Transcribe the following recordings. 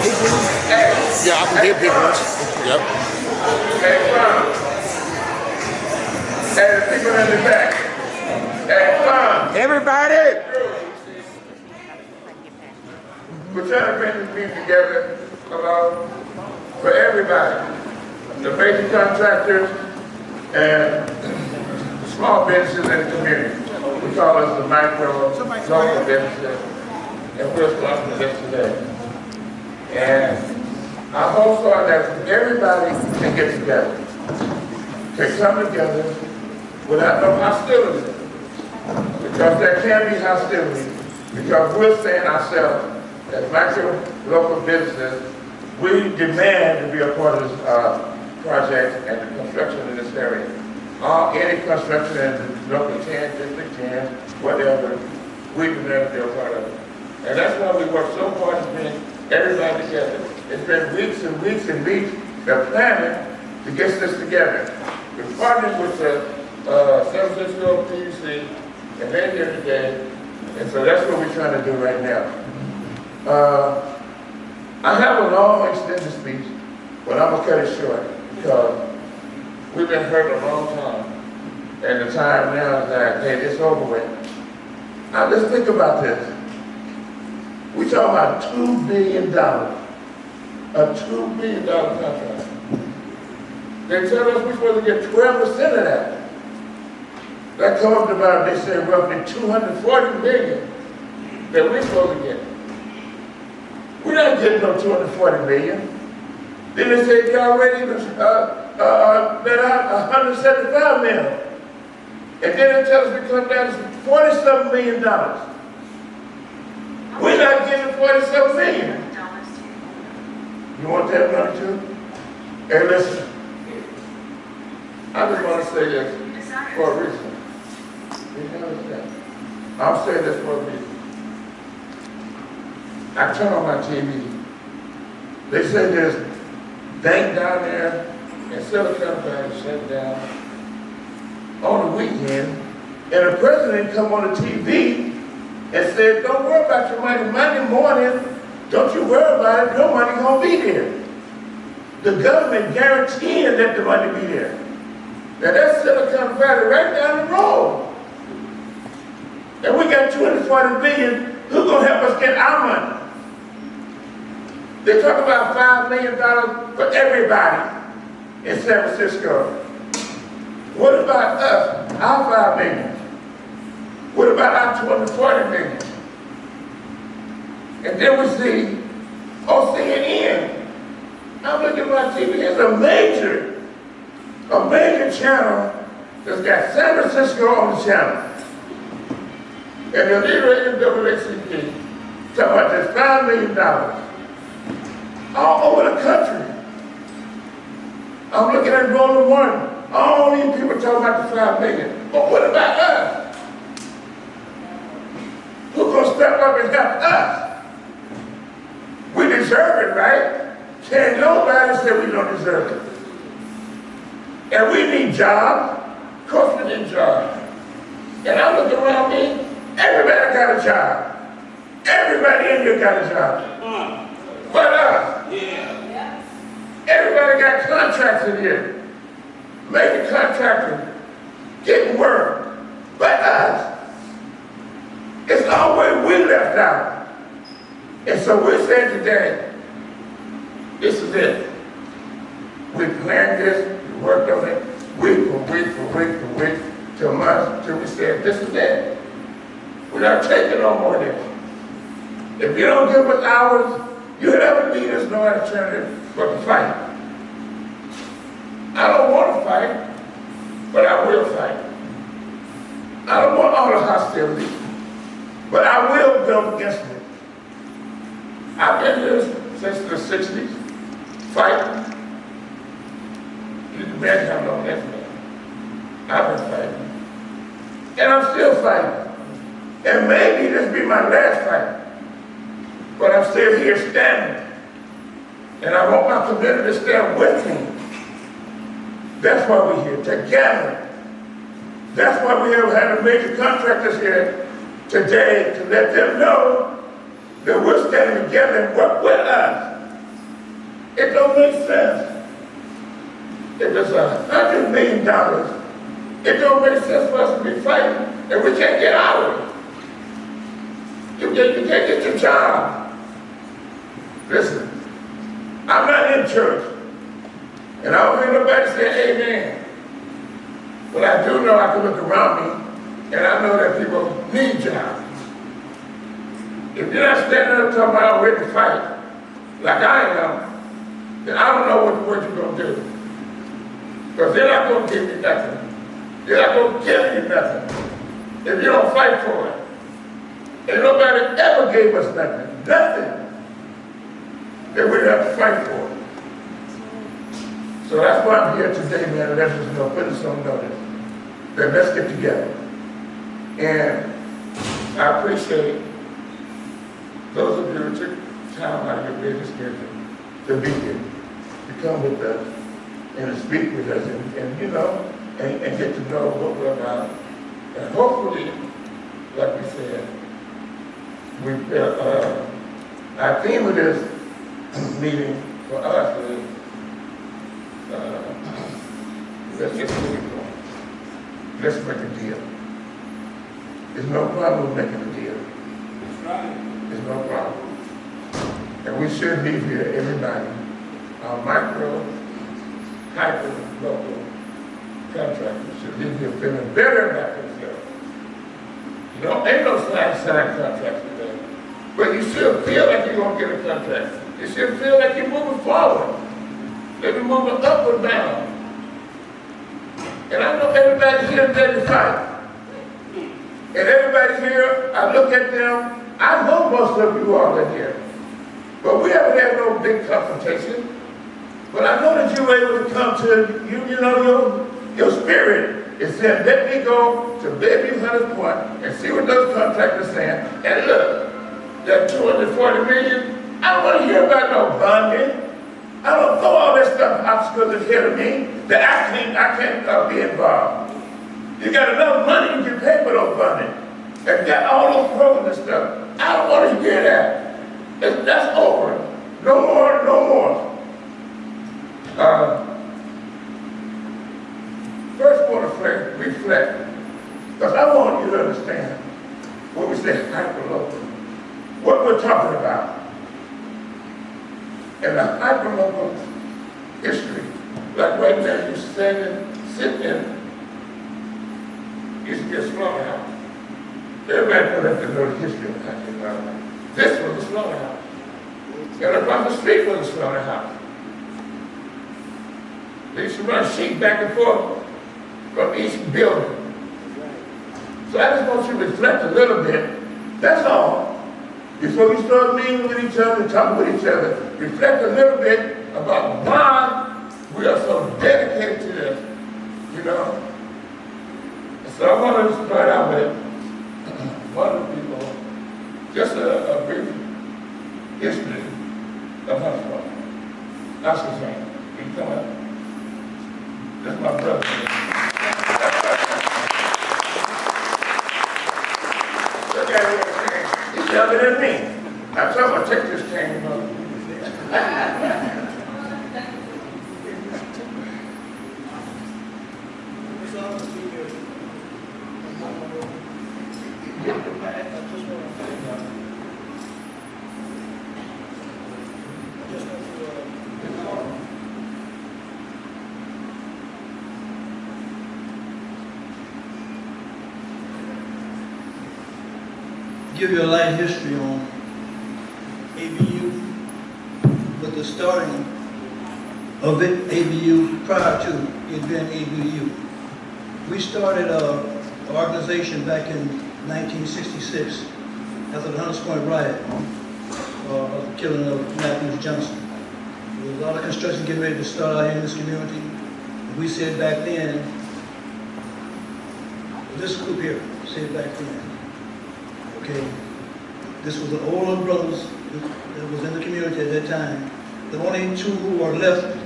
Yeah, I can get big ones. Yep. Hey, Fun. Hey, the people in the back. Hey, Fun. Everybody! We're trying to bring this meeting together for everybody. The major contractors and the small businesses in the community. We call us the micro local businesses, and we're sponsoring this today. And I hope so that everybody can get together, can come together without no hostility, because there can be hostility, because we're saying ourselves as micro local businesses, we demand to be a part of this project and the construction in this area. Any construction in the local 10, district 10, whatever, we demand to be a part of it. And that's why we work so hard to bring everybody together. It's been weeks and weeks and weeks of planning to get this together. We're partnering with the San Francisco PUC, and they're here today, and so that's what we're trying to do right now. I have a long extended speech, but I'm gonna cut it short because we've been hurt a long time, and the time now is that, hey, it's over with. Now let's think about this. We're talking about $2 billion, a $2 billion contract. They tell us we're supposed to get 12% of that. That comes to about, they say, roughly $240 million that we're supposed to get. We're not getting no $240 million. Then they say they already let out $175 million. And then they tell us we come down to $47 million. We're not getting $47 million. You want that money too? Hey, listen. I just want to say this for a reason. I'm saying this for a reason. I turn on my TV. They say there's bank down there in Silicon Valley shut down on the weekend, and the president come on the TV and said, don't worry about your money. Monday morning, don't you worry about it, your money gonna be there. The government guaranteeing that the money be there. Now that's Silicon Valley right down the road. And we got $240 billion, who's gonna help us get our money? They talk about $5 million for everybody in San Francisco. What about us, our $5 million? What about our $240 million? And then we see, CNN. I'm looking at my TV, it's a major channel that's got San Francisco on the channel. And the leader of NAACP talking about this $5 million all over the country. I'm looking at Rolling One. All these people talking about the $5 million. But what about us? Who's gonna step up and help us? We deserve it, right? Can't nobody say we don't deserve it. And we need jobs. Of course we need jobs. And I look around me, everybody got a job. Everybody in here got a job. But us. Yeah. Everybody got contracts in here. Major contractors getting work. But us. It's always we left out. And so we're saying today, this is it. We planned this, we worked on it, week for week, till months, till we said, this is it. We're not taking no more of this. If you don't give us ours, you never lead us no alternative but to fight. I don't want to fight, but I will fight. I don't want all the hostility, but I will go against it. I've been here since the 60s, fighting. You can imagine how long that's been. I've been fighting. And I'm still fighting. And maybe this be my last fight. But I'm still here standing. And I want my community to stand with me. That's why we're here, together. That's why we have had the major contractors here today to let them know that we're standing together and work with us. don't make sense. If it's $100 million, it don't make sense for us to be fighting, and we can't get out of it. You can't get your job. Listen, I'm not in church, and I don't hear nobody say amen. But I do know I can look around me, and I know that people need jobs. If you're not standing up talking about I'm ready to fight, like I am, then I don't know what you're going to do. Because they're not going to give you nothing. They're not going to give you nothing if you don't fight for it. And nobody ever gave us nothing. Nothing that we'd have to fight for. So that's why I'm here today, man, and that's just put us on notice. That let's get together. And I appreciate those of you who took time out of your busy schedule to be here, to come with us and to speak with us and you know, and get to know what we're about. And hopefully, like we said, our theme of this meeting for us is let's get moving going. Let's make a deal. There's no problem with making a deal. That's right. There's no problem. And we should leave here, everybody, our micro, hyper, local contractors should leave here feeling better about themselves. You know, ain't no side contracts today. But you still feel like you're going to get a contract. You still feel like you're moving forward. Maybe moving up or down. And I know everybody here is ready to fight. And everybody here, I look at them, I know most of you all are here. But we haven't had no big confrontation. But I know that you were able to come to, you know, your spirit is saying, let me go to Bayview-Hunters Point and see what those contractors are saying. And look, that $240 million, I don't want to hear about no bonding. I don't throw all that stuff obstacles ahead of me that I can't be involved. You got enough money, you can pay for those funding. And you got all those programs and stuff. I don't want to hear that. That's over. No more, no more. First I want to reflect, because I want you to understand when we say hyperlocal, what we're talking about. And the hyperlocal history, like right now you're sitting in, used to be a slaughterhouse. Everybody don't have to know the history of the country. This was a slaughterhouse. And across the street was a slaughterhouse. They used to run sheep back and forth from each building. So I just want you to reflect a little bit. That's all. Before you start meeting with each other, talking with each other, reflect a little bit about why we are so dedicated to this, you know. So I want to start out with one of the people, just a brief history of Hunters Point. That's his name. Can you come up? That's my brother. Look at him. He's younger than me. I told him I'd take this cane up. Give you a light history on ABU, but the starting of it, ABU, prior to it being ABU. We started an organization back in 1966 after the Hunters Point riot, of the killing of Matthews Johnson. There was a lot of construction getting ready to start out here in this community. And we said back then, this group here said back then, okay, this was the older brothers that was in the community at that time. The only two who are left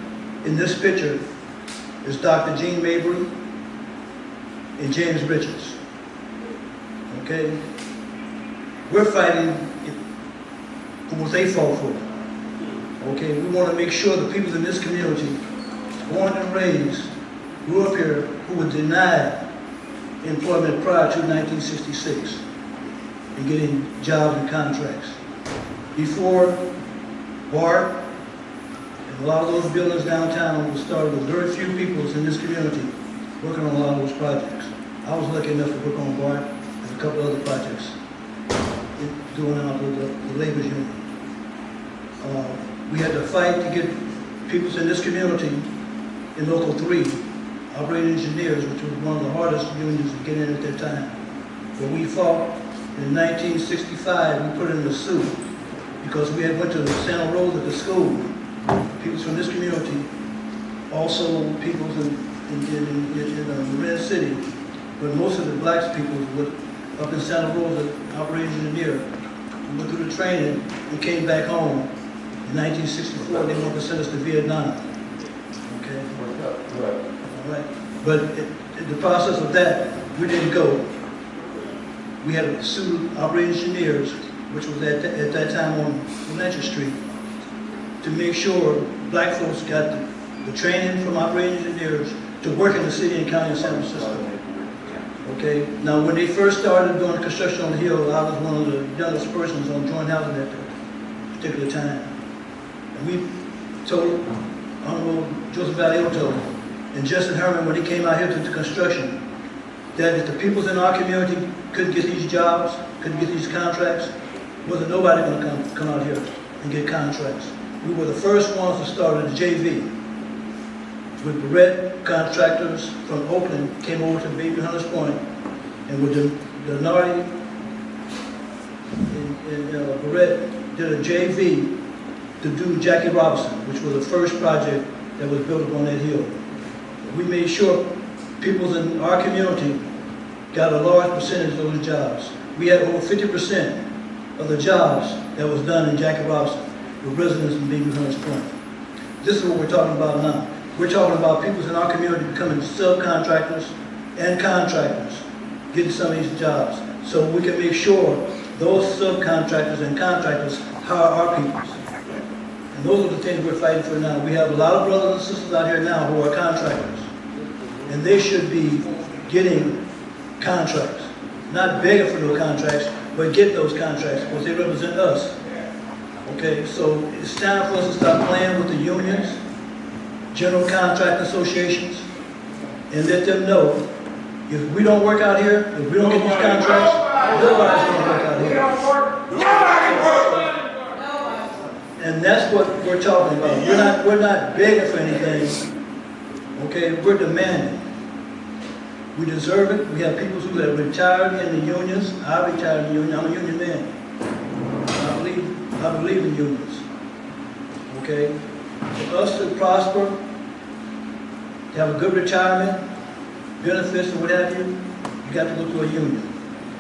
in this picture is Dr. Gene Mabry and James Richards. Okay? We're fighting for what they fought for. Okay, we want to make sure the people in this community, born and raised, grew up here, who were denied employment prior to 1966 and getting jobs and contracts. Before BART and a lot of those buildings downtown was started with very few people in this community working on a lot of those projects. I was lucky enough to work on BART and a couple other projects doing out with the labor union. We had to fight to get people in this community in Local 3, operating engineers, which was one of the hardest unions to get in at that time. But we fought. In 1965, we put in a suit because we had went to Santa Rosa at the school. People from this community, also people in Red City, but most of the black people were up in Santa Rosa, operating engineer. We went through the training and came back home. In 1964, they wanted to send us to Vietnam. Okay? All right. But in the process of that, we didn't go. We had to sue operating engineers, which was at that time on Lencher Street, to make sure black folks got the training from operating engineers to work in the city and county of San Francisco. Okay. Now, when they first started doing construction on the Hill, I was one of the youngest persons on joint housing at that particular time. And we told Honorable Joseph Valiotto and Justin Herman, when he came out here to the construction, that if the people in our community couldn't get these jobs, couldn't get these contracts, wasn't nobody going to come out here and get contracts. We were the first ones to start at the JV. With Barrett contractors from Oakland came over to Bayview-Hunters Point, and with the Nardi and Barrett did a JV to do Jackie Robinson, which was the first project that was built upon that hill. We made sure people in our community got a large percentage of those jobs. We had over 50% of the jobs that was done in Jackie Robinson with residents in Bayview-Hunters Point. This is what we're talking about now. We're talking about people in our community becoming subcontractors and contractors, getting some of these jobs, so we can make sure those subcontractors and contractors hire our people. And those are the things we're fighting for now. We have a lot of brothers and sisters out here now who are contractors, and they should be getting contracts. Not begging for those contracts, but get those contracts because they represent us. Okay, so it's time for us to stop playing with the unions, general contract associations, and let them know if we don't work out here, if we don't get these contracts, nobody's going to work out here. And that's what we're talking about. We're not begging for anything. Okay, we're demanding. We deserve it. We have people who have retired in the unions. I retired in the union. I'm a union man. I believe in unions. Okay? For us to prosper, to have a good retirement, benefits and what have you, you got to go to a union.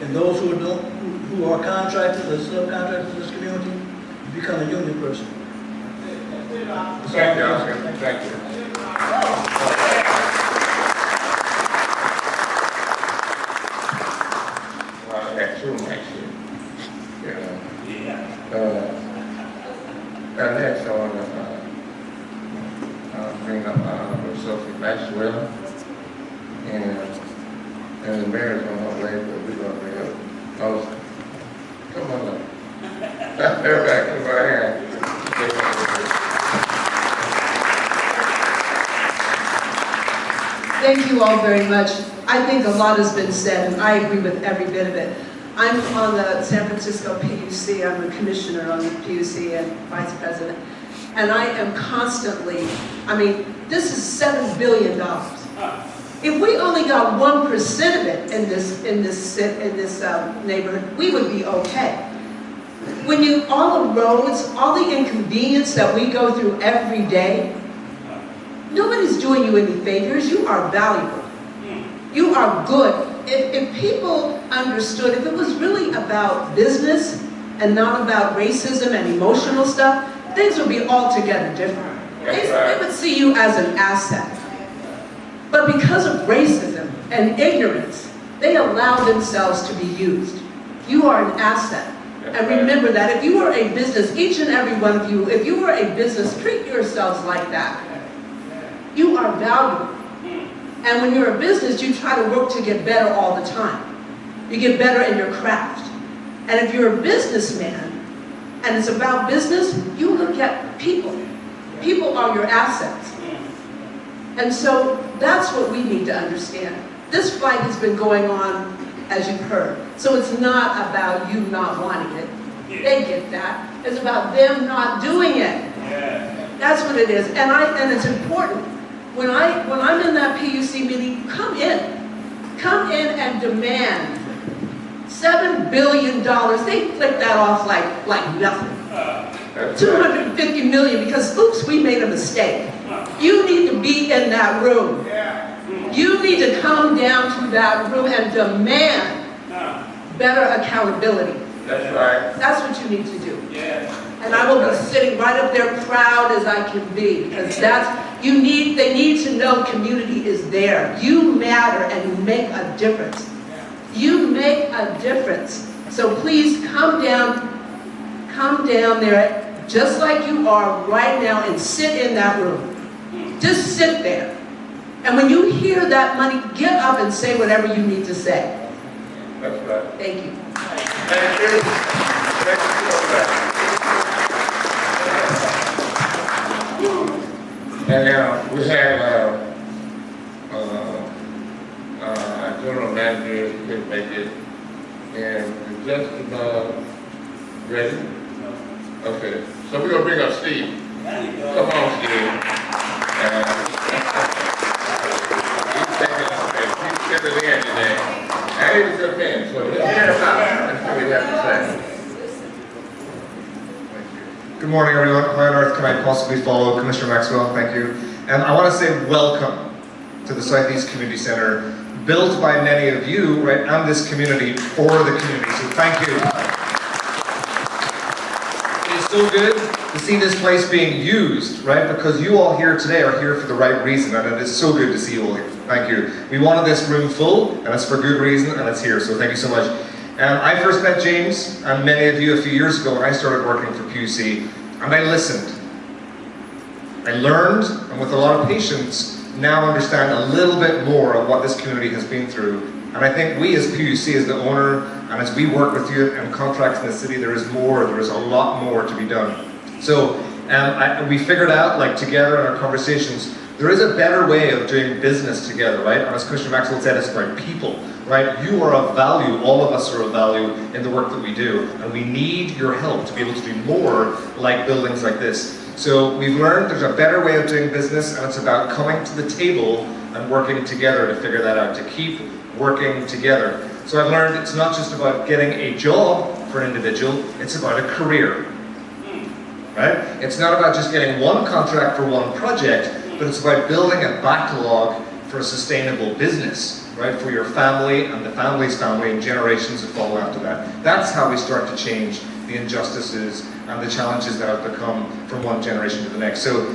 And those who are contractors or subcontractors in this community, you become a union person. Thank you, Oscar. Thank you. Well, I got two actually. Next, I want to bring up Sophie Maxwell, and the mayor's on her way, but we're going to bring up Oscar. Come on up. Everybody, give her a hand. Thank you all very much. I think a lot has been said, and I agree with every bit of it. I'm on the San Francisco PUC. I'm a commissioner on the PUC and vice president. And I am constantly, this is $7 billion. If we only got 1% of it in this neighborhood, we would be okay. When all the roads, all the inconvenience that we go through every day, nobody's doing you any favors. You are valuable. You are good. If people understood, if it was really about business and not about racism and emotional stuff, things would be altogether different. They would see you as an asset. But because of racism and ignorance, they allow themselves to be used. You are an asset. And remember that if you are a business, each and every one of you, if you are a business, treat yourselves like that. You are valuable. And when you're a business, you try to work to get better all the time. You get better in your craft. And if you're a businessman, and it's about business, you look at people. People are your assets. And so that's what we need to understand. This fight has been going on, as you've heard. So it's not about you not wanting it. They get that. It's about them not doing it. That's what it is. And it's important. When I'm in that PUC meeting, come in and demand $7 billion. They flick that off like nothing. 250 million because, oops, we made a mistake. You need to be in that room. You need to come down to that room and demand better accountability. That's right. That's what you need to do. And I will be sitting right up there proud as I can be, because they need to know community is there. You matter and you make a difference. You make a difference. So please come down there just like you are right now and sit in that room. Just sit there. And when you hear that money, get up and say whatever you need to say. That's right. Thank you. Thank you. Thank you so much. And now we have our general manager who couldn't make it, and we're just about ready. Okay, so we're gonna bring up Steve. Come on, Steve. He's stepping in today. And he was a good man, so let's hear him out. Let's see what he has to say. Good morning, everyone. How on earth can I possibly follow Commissioner Maxwell? Thank you. And I want to say welcome to the Southeast Community Centre, built by many of you, right, and this community for the community. So thank you. It's so good to see this place being used, right, because you all here today are here for the right reason, and it is so good to see you all here. Thank you. We wanted this room full, and it's for good reason, and it's here. So thank you so much. I first met James and many of you a few years ago when I started working for PUC, and I listened. I learned, and with a lot of patience, now understand a little bit more of what this community has been through. And I think we as PUC, as the owner, and as we work with you and contracts in the city, there is a lot more to be done. So we figured out, like together in our conversations, there is a better way of doing business together, right? And as Commissioner Maxwell said, it's about people. Right? You are of value, all of us are of value in the work that we do, and we need your help to be able to do more like buildings like this. So we've learned there's a better way of doing business, and it's about coming to the table and working together to figure that out, to keep working together. So I've learned it's not just about getting a job for an individual, it's about a career. Right? It's not about just getting one contract for one project, but it's about building a backlog for a sustainable business. Right, for your family and the family's family and generations that follow after that. That's how we start to change the injustices and the challenges that have become from one generation to the next. So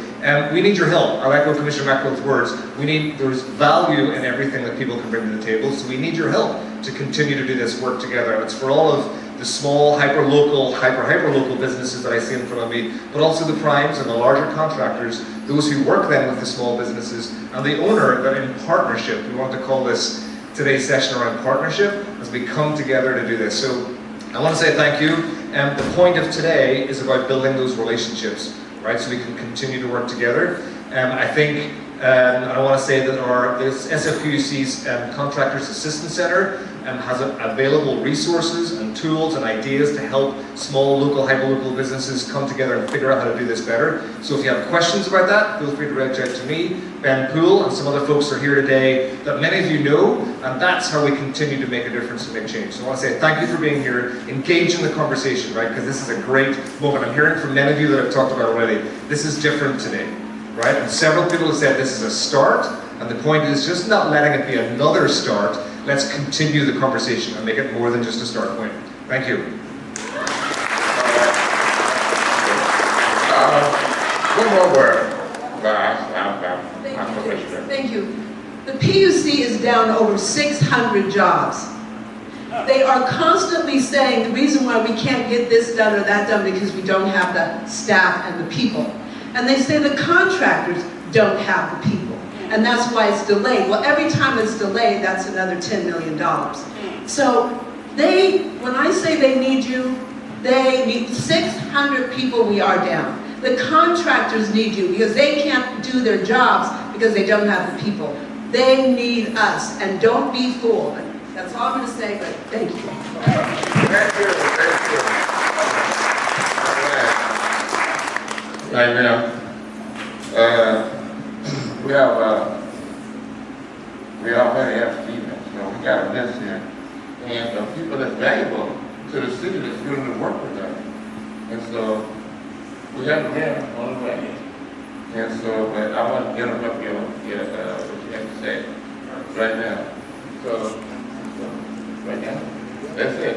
we need your help. I like what Commissioner Maxwell's words. There's value in everything that people can bring to the table, so we need your help to continue to do this work together. And it's for all of the small, hyper-local businesses that I see in front of me, but also the primes and the larger contractors, those who work then with the small businesses, and the owner that in partnership, we want to call this today's session around partnership, as we come together to do this. So I want to say thank you. The point of today is about building those relationships, right, so we can continue to work together. I think, I want to say that this SFPUC's Contractors Assistance Centre has available resources and tools and ideas to help small, local, hyper-local businesses come together and figure out how to do this better. So if you have questions about that, feel free to reach out to me. Ben Poole and some other folks are here today that many of you know, and that's how we continue to make a difference and make change. So I want to say thank you for being here. Engage in the conversation, right, because this is a great moment. I'm hearing from many of you that I've talked about already. This is different today, right? And several people have said this is a start, and the point is just not letting it be another start. Let's continue the conversation and make it more than just a start point. Thank you. One more word. Thank you. The PUC is down to over 600 jobs. They are constantly saying the reason why we can't get this done or that done because we don't have the staff and the people. And they say the contractors don't have the people. And that's why it's delayed. Well, every time it's delayed, that's another $10 million. So when I say they need you, they need 600 people we are down. The contractors need you because they can't do their jobs because they don't have the people. They need us, and don't be fooled. That's all I'm going to say, but thank you. Thank you, thank you. Right now, we all had achievements. You know, we got a list here, and people that's valuable to the city that's doing the work with us. And so we have them on the way. And so, but I want to interrupt you what you have to say right now. So, right now, that's it.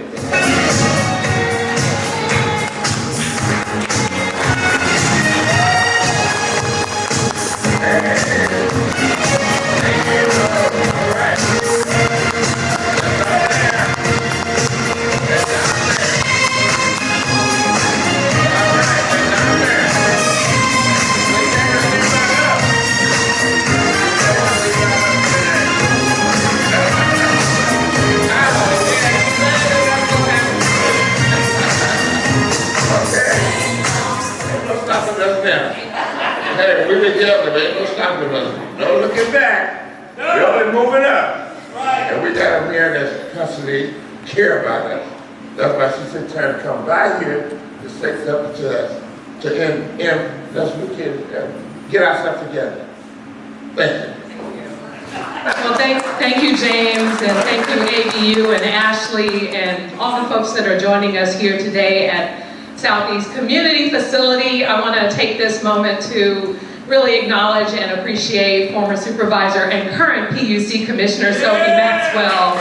Hey, we together, man. No stopping us. No looking back. We're only moving up. Right. And we got a man that's constantly care about us. That's why she said, "Time to come by here to say something to us, to end. That's what we can get ourselves together." Thank you. Well, thank you, James, and thank you, ABU and Ashley, and all the folks that are joining us here today at Southeast Community Facility. I want to take this moment to really acknowledge and appreciate former supervisor and current PUC Commissioner Sophie Maxwell,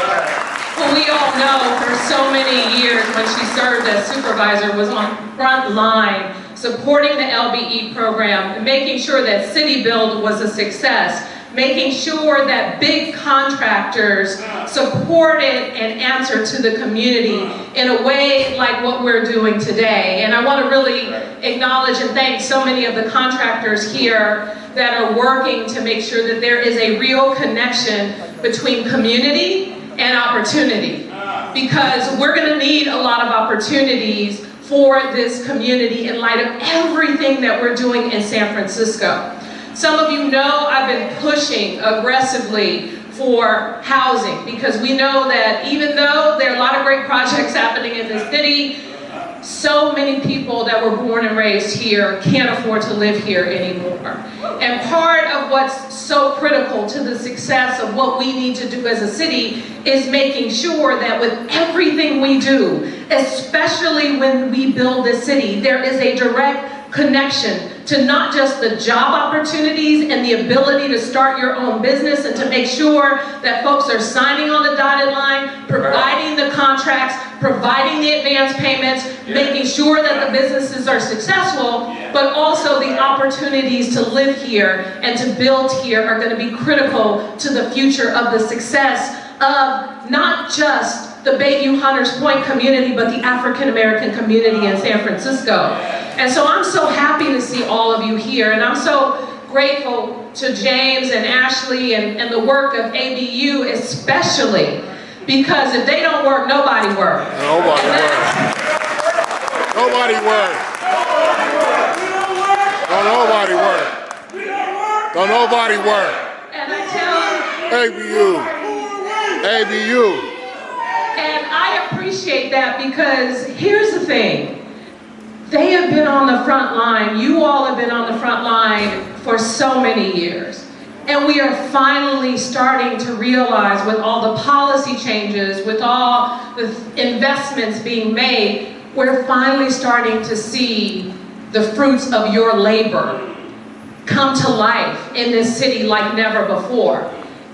who we all know for so many years when she served as supervisor was on front line supporting the LBE program and making sure that City Build was a success, making sure that big contractors supported and answered to the community in a way like what we're doing today. And I want to really acknowledge and thank so many of the contractors here that are working to make sure that there is a real connection between community and opportunity. Because we're going to need a lot of opportunities for this community in light of everything that we're doing in San Francisco. Some of you know I've been pushing aggressively for housing because we know that even though there are a lot of great projects happening in the city, so many people that were born and raised here can't afford to live here anymore. And part of what's so critical to the success of what we need to do as a city is making sure that with everything we do, especially when we build this city, there is a direct connection to not just the job opportunities and the ability to start your own business and to make sure that folks are signing on the dotted line, providing the contracts, providing the advance payments, making sure that the businesses are successful, but also the opportunities to live here and to build here are going to be critical to the future of the success of not just the Bayview-Hunters Point community, but the African American community in San Francisco. And so I'm so happy to see all of you here, and I'm so grateful to James and Ashley and the work of ABU especially, because if they don't work, nobody works. Nobody works. Nobody works. Don't nobody work. Don't nobody work. And I tell ABU. And I appreciate that because here's the thing. They have been on the front line. You all have been on the front line for so many years. And we are finally starting to realize with all the policy changes, with all the investments being made, we're finally starting to see the fruits of your labor come to life in this city like never before.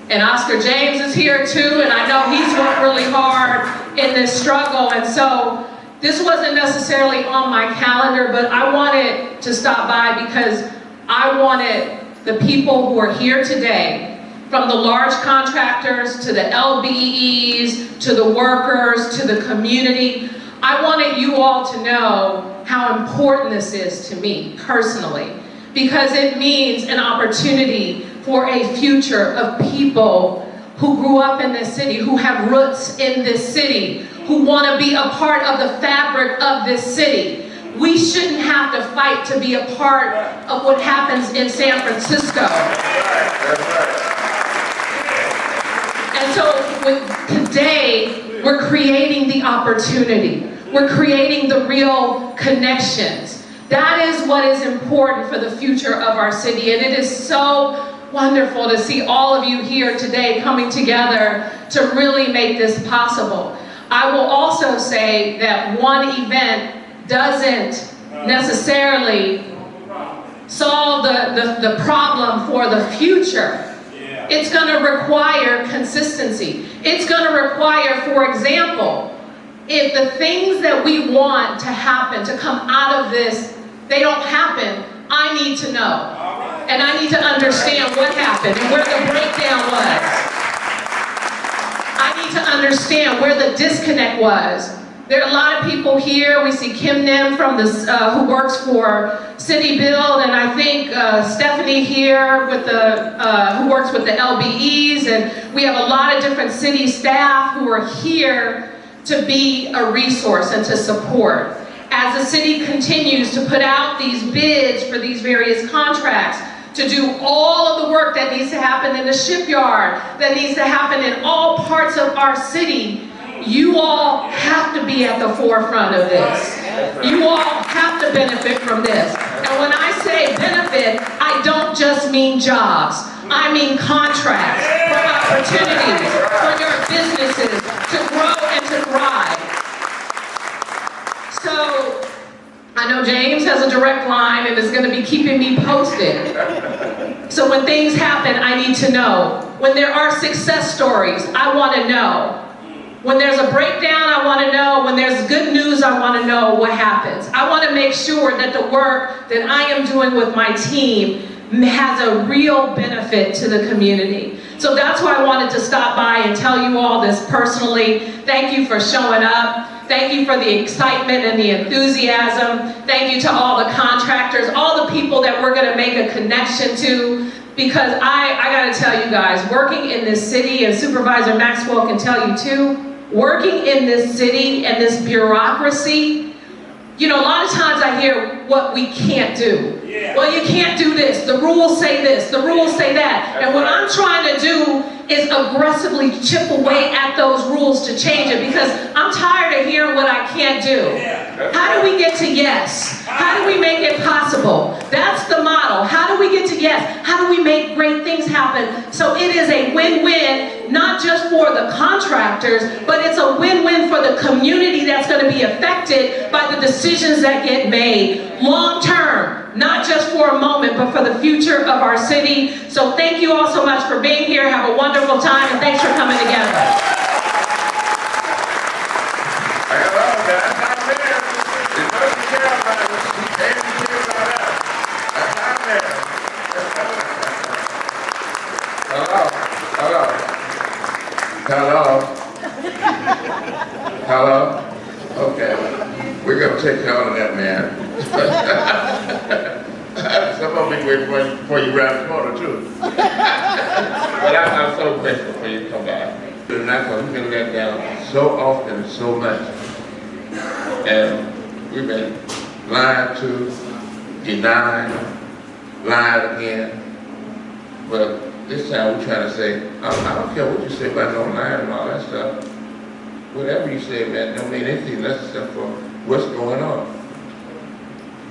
And Oscar James is here too, and I know he's worked really hard in this struggle. And so this wasn't necessarily on my calendar, but I wanted to stop by because I wanted the people who are here today from the large contractors to the LBEs, to the workers, to the community. I wanted you all to know how important this is to me personally, because it means an opportunity for a future of people who grew up in this city, who have roots in this city, who want to be a part of the fabric of this city. We shouldn't have to fight to be a part of what happens in San Francisco. And so today, we're creating the opportunity. We're creating the real connections. That is what is important for the future of our city. And it is so wonderful to see all of you here today coming together to really make this possible. I will also say that one event doesn't necessarily solve the problem for the future. It's going to require consistency. It's going to require, for example, if the things that we want to happen, to come out of this, they don't happen, I need to know. And I need to understand what happened and where the breakdown was. I need to understand where the disconnect was. There are a lot of people here. We see Kim Nim from this, who works for City Build, and I think Stephanie here with the, who works with the LBEs, and we have a lot of different city staff who are here to be a resource and to support. As the city continues to put out these bids for these various contracts, to do all of the work that needs to happen in the shipyard, that needs to happen in all parts of our city, you all have to be at the forefront of this. You all have to benefit from this. And when I say benefit, I don't just mean jobs. I mean contracts, for opportunities, for your businesses to grow and to thrive. So, I know James has a direct line and is going to be keeping me posted. So when things happen, I need to know. When there are success stories, I want to know. When there's a breakdown, I want to know. When there's good news, I want to know what happens. I want to make sure that the work that I am doing with my team has a real benefit to the community. So that's why I wanted to stop by and tell you all this personally. Thank you for showing up. Thank you for the excitement and the enthusiasm. Thank you to all the contractors, all the people that we're going to make a connection to. Because I got to tell you guys, working in this city, and Supervisor Maxwell can tell you too, working in this city and this bureaucracy, you know, a lot of times I hear what we can't do. Well, you can't do this. The rules say this. The rules say that. And what I'm trying to do is aggressively chip away at those rules to change it, because I'm tired of hearing what I can't do. How do we get to yes? How do we make it possible? That's the model. How do we get to yes? How do we make great things happen? So it is a win-win, not just for the contractors, but it's a win-win for the community that's going to be affected by the decisions that get made long-term, not just for a moment, but for the future of our city. So thank you all so much for being here. Have a wonderful time, and thanks for coming together. Hello? Okay. We're going to take you on that, man. Some of me wait for you around the corner, too. But I'm so grateful for you to come by. We've been let down so often and so much. And we've been lied to, denied, lied again. But this time we're trying to say, I don't care what you say about no lying and all that stuff. Whatever you say, man, don't mean anything less except for what's going on.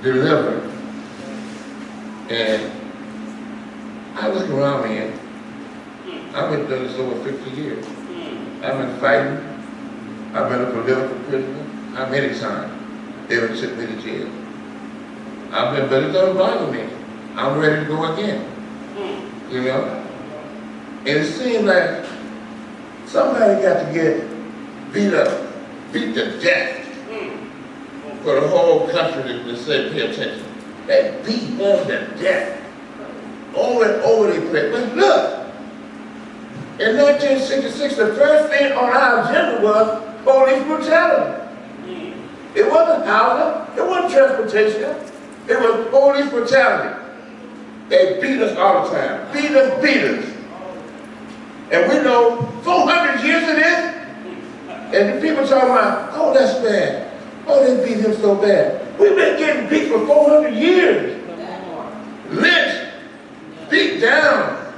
Deliver. And I look around me, and I've been doing this over 50 years. I've been fighting. I've been a political prisoner. How many times? They would sent me to jail. But it doesn't bother me. I'm ready to go again. You know? And it seems like somebody got to get beat to death for the whole country to say, pay attention. They beat them to death. Over and over they play. But look, In 1966, the first thing on our agenda was police brutality. It wasn't housing, it wasn't transportation, it was police brutality. They beat us all the time. Beat us. And we know 400 years of this, and the people talking about, oh, that's bad. Oh, they beat him so bad. We've been getting beat for 400 years. Lynched, beat down,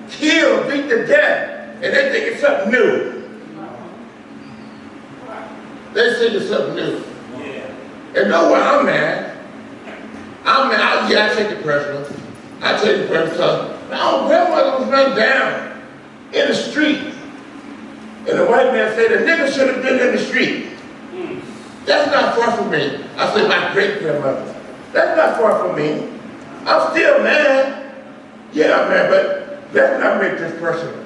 killed, beat to death. And they think it's something new. They think it's something new. And know where I'm at. Yeah, I take it personal. I take it personal because my own grandmother was run down in the street. And the white man said, the nigga should have been in the street. That's not far from me. I said, my great grandmother. That's not far from me. I'm still mad. Yeah, I'm mad, but let's not make this personal.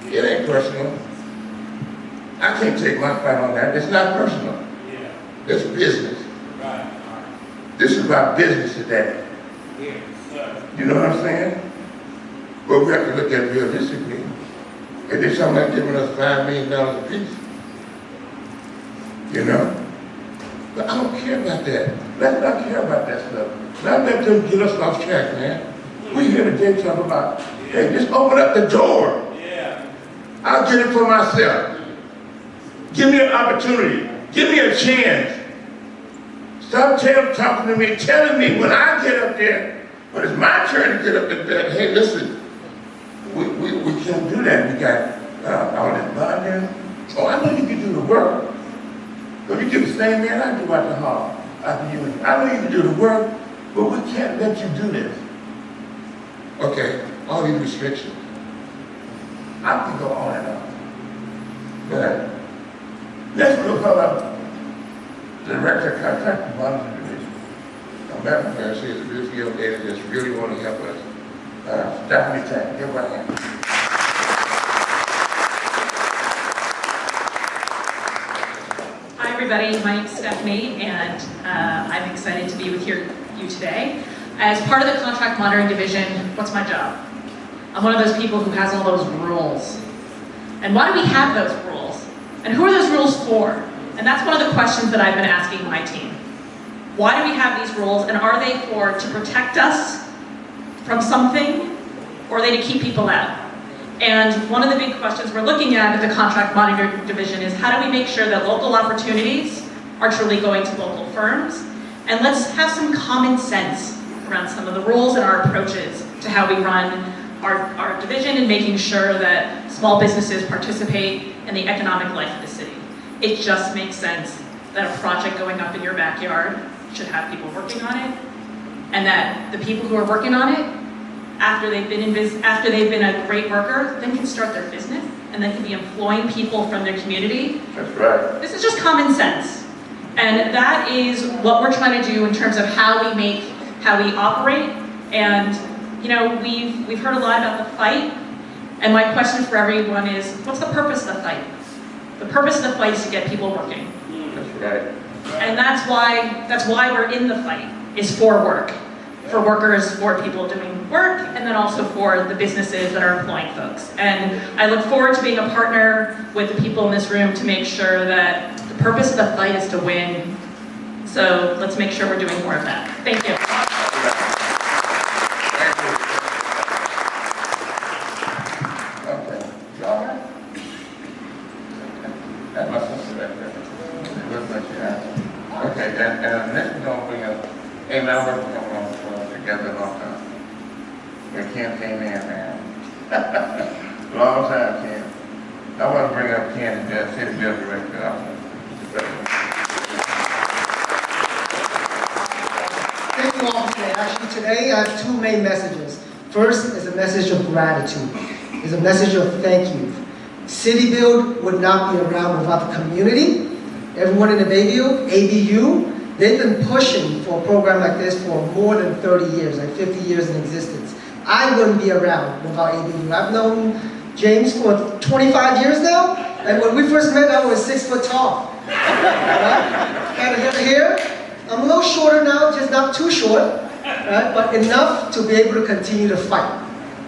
It ain't personal. I can't take my fight on that. It's not personal. It's business. This is about business today. You know what I'm saying? But we have to look at it realistically. If there's something like giving us $5 million a piece, you know? But I don't care about that. Let's not care about that stuff. Not let them get us off track, man. We here today talking about, hey, just open up the door. I'll get it for myself. Give me an opportunity. Give me a chance. Stop talking to me, telling me when I get up there, when it's my turn to get up there, hey, listen, we can't do that. We got all this bonding. Oh, I know you can do the work. But you do the same man I do at the hall. I know you can do the work, but we can't let you do this. Okay, all these restrictions. I can go on and on. But let's look up the Director of Contract Monitoring Division. I'm back from there. She is a beautiful young lady that's really want to help us. Stephanie Tank, give her a hand. Hi everybody, my name's Stephanie and I'm excited to be with you today. As part of the Contract Monitoring Division, what's my job? I'm one of those people who has all those rules. And why do we have those rules? And who are those rules for? And that's one of the questions that I've been asking my team. Why do we have these rules, and are they to protect us from something, or are they to keep people out? And one of the big questions we're looking at the Contract Monitoring Division is how do we make sure that local opportunities are truly going to local firms? And let's have some common sense around some of the rules and our approaches to how we run our division and making sure that small businesses participate in the economic life of the city. It just makes sense that a project going up in your backyard should have people working on it, and that the people who are working on it, after they've been a great worker, then can start their business and then can be employing people from their community. That's right. This is just common sense. And that is what we're trying to do in terms of how we operate. And you know, we've heard a lot about the fight, and my question for everyone is, what's the purpose of the fight? The purpose of the fight is to get people working. That's right. And that's why we're in the fight, is for work. For workers, for people doing work, and then also for the businesses that are employing folks. And I look forward to being a partner with the people in this room to make sure that the purpose of the fight is to win. So let's make sure we're doing more of that. Thank you. Okay. Y'all right? That's my sister right there. Okay, and next we're going to bring up, hey, now we're coming on together a long time. We're campaign man. Long time, Ken. I want to bring up Ken and City Bill Director. Thank you all for today. Actually, today I have two main messages. First is a message of gratitude. It's a message of thank you. City Build would not be around without the community. Everyone in the Bayview, ABU, they've been pushing for a program like this for more than 30 years, like 50 years in existence. I wouldn't be around without ABU. I've known James for 25 years now, and when we first met, I was 6 foot tall. Kind of here. I'm a little shorter now, just not too short, right? But enough to be able to continue to fight.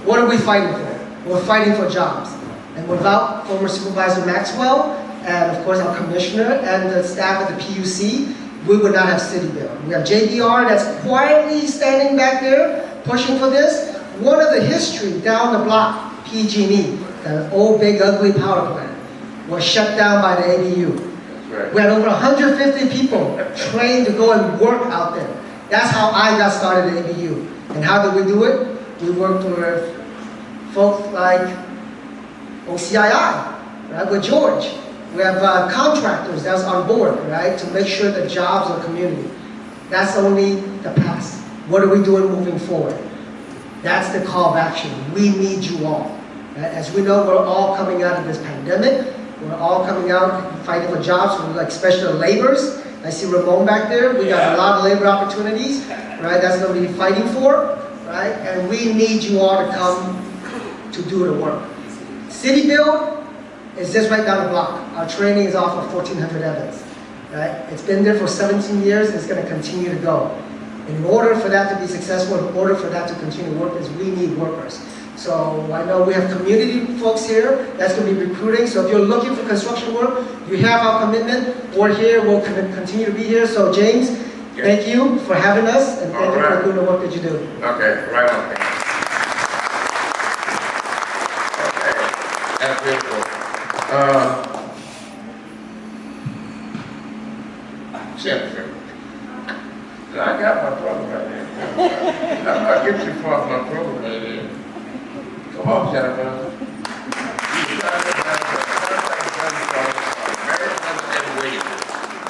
What are we fighting for? We're fighting for jobs. And without former Supervisor Maxwell, and of course our commissioner and the staff at the PUC, we would not have City Build. We have JBR that's quietly standing back there, pushing for this. One of the history down the block, PG&E, the old big ugly power plant, was shut down by the ABU. Right. We had over 150 people trained to go and work out there. That's how I got started at ABU. And how did we do it? We worked with folks like OCII, right, with George. We have contractors that's on board, right, to make sure the jobs are community. That's only the past. What are we doing moving forward? That's the call of action. We need you all. Right? As we know, we're all coming out of this pandemic. We're all coming out fighting for jobs, especially the laborers. I see Ramon back there. We got a lot of labor opportunities, right? That's going to be fighting for, right? And we need you all to come to do the work. City Build is just right down the block. Our training is off of 1400 Evans, right? It's been there for 17 years. And it's going to continue to go. In order for that to be successful, in order for that to continue to work, is we need workers. So I know we have community folks here that's going to be recruiting. So if you're looking for construction work, you have our commitment. We're here. We'll continue to be here. So James, thank you for having us, and thank you for doing the work that you do. Okay, right on. Okay, that's beautiful. Jennifer, I got my brother right there. I'll get you part of my program right there. Come on, Jennifer.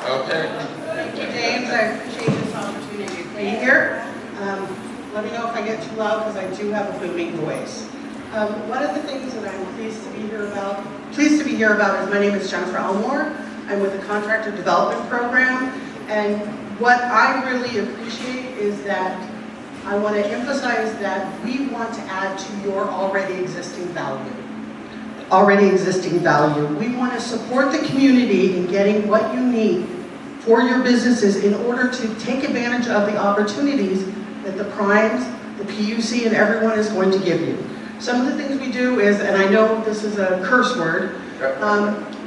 Okay. Thank you, James. I appreciate this opportunity to be here. Let me know if I get too loud because I do have a booming voice. One of the things that I'm pleased to be here about is my name is Jennifer Elmore. I'm with the Contractor Development Program, and what I really appreciate is that I want to emphasize that we want to add to your already existing value. We want to support the community in getting what you need for your businesses in order to take advantage of the opportunities that the primes, the PUC, and everyone is going to give you. Some of the things we do is, and I know this is a curse word,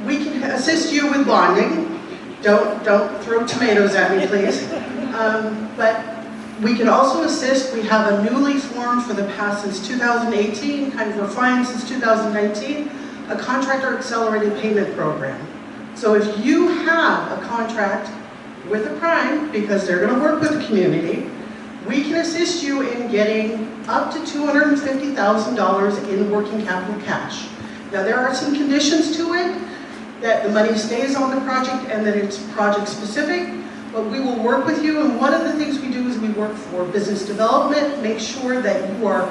we can assist you with bonding. Don't throw tomatoes at me, please. But we can also assist. We have a newly formed for the past since 2018, kind of refined since 2019, a contractor accelerated payment program. So if you have a contract with a prime, because they're going to work with the community, we can assist you in getting up to $250,000 in working capital cash. Now there are some conditions to it, that the money stays on the project and that it's project specific, but we will work with you, and one of the things we do is we work for business development, make sure that you are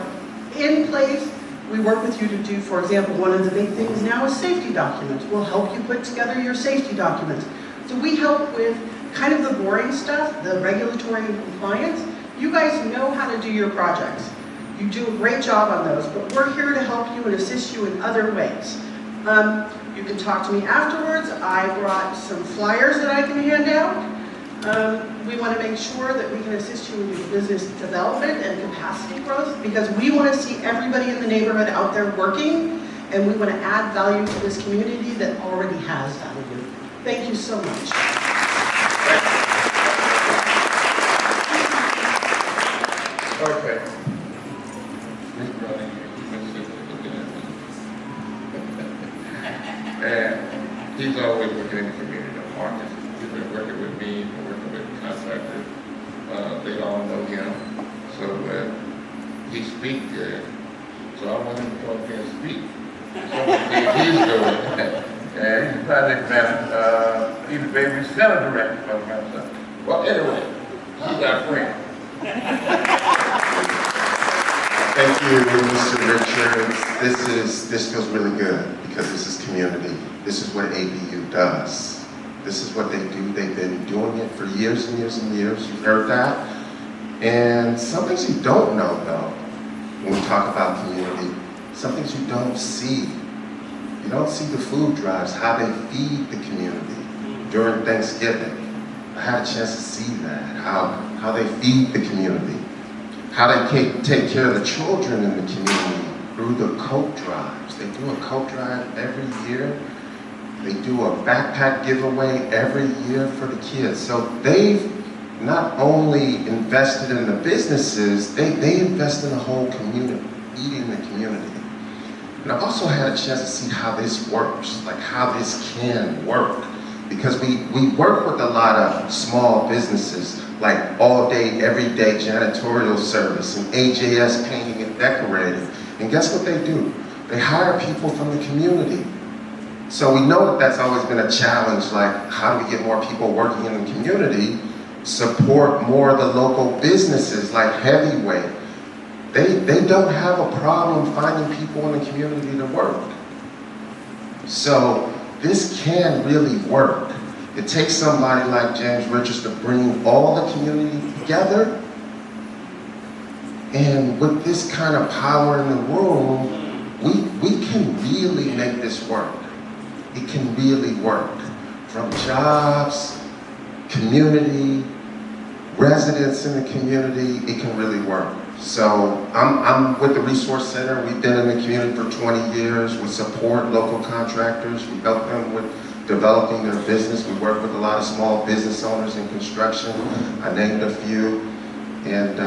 in place. We work with you to do, for example, one of the big things now is safety documents. We'll help you put together your safety documents. So we help with kind of the boring stuff, the regulatory and compliance. You guys know how to do your projects. You do a great job on those, but we're here to help you and assist you in other ways. You can talk to me afterwards. I brought some flyers that I can hand out. We want to make sure that we can assist you with your business development and capacity growth, because we want to see everybody in the neighborhood out there working, and we want to add value to this community that already has value. Thank you so much. Okay. And he's always working in the community of markets. He's been working with me, working with contractors. They all know him. So he speaks good. So I want him to come up here and speak. So he's doing. And he's a project manager. He's a baby center director for myself. Well, anyway, he's our friend. Thank you, Mr. Richards. This feels really good because this is community. This is what ABU does. This is what they do. They've been doing it for years and years and years. You've heard that. And some things you don't know, though, when we talk about community, some things you don't see. You don't see the food drives, how they feed the community during Thanksgiving. I had a chance to see that, how they feed the community, how they take care of the children in the community through the coat drives. They do a coat drive every year. They do a backpack giveaway every year for the kids. So they've not only invested in the businesses, they invest in the whole community, eating the community. And I've also had a chance to see how this works, like how this can work. Because we work with a lot of small businesses, like all day, every day janitorial service and AJS painting and decorating. And guess what they do? They hire people from the community. So we know that that's always been a challenge, like how do we get more people working in the community, support more of the local businesses like Heavyweight. They don't have a problem finding people in the community to work. So this can really work. It takes somebody like James Richards to bring all the community together. And with this kind of power in the room, we can really make this work. It can really work. From jobs, community, residents in the community, it can really work. So I'm with the Resource Center. We've been in the community for 20 years. We support local contractors. We help them with developing their business. We work with a lot of small business owners in construction. I named a few. And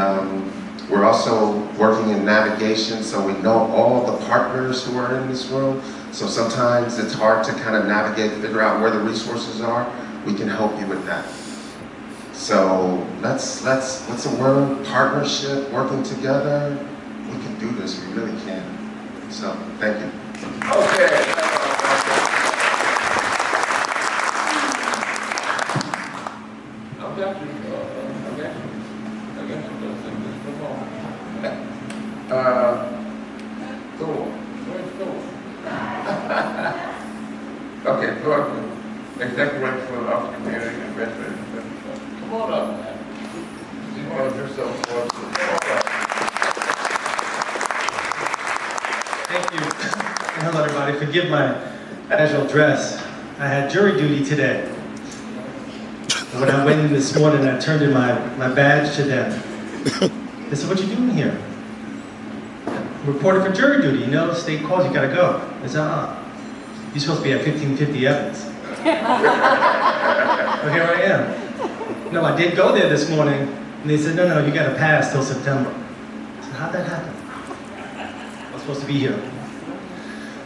we're also working in navigation, so we know all the partners who are in this room. So sometimes it's hard to kind of navigate, figure out where the resources are. We can help you with that. So what's a word? Partnership, working together. We can do this, we really can. So, thank you. Okay. I got you. Thor. Where's Thor? Okay, Thor, Executive Director for the Office of Community Investment. Come on up, man. You want to do something for us? Come on up. Thank you. And hello, everybody. Forgive my casual dress. I had jury duty today. And when I went in this morning, I turned in my badge to them. They said, "What you doing here?" "Reporting for jury duty. You know, state calls, you gotta go." I said, "You're supposed to be at 1550 Evans." Well, here I am. No, I did go there this morning, and they said, no, you gotta pass till September. I said, how'd that happen? I was supposed to be here.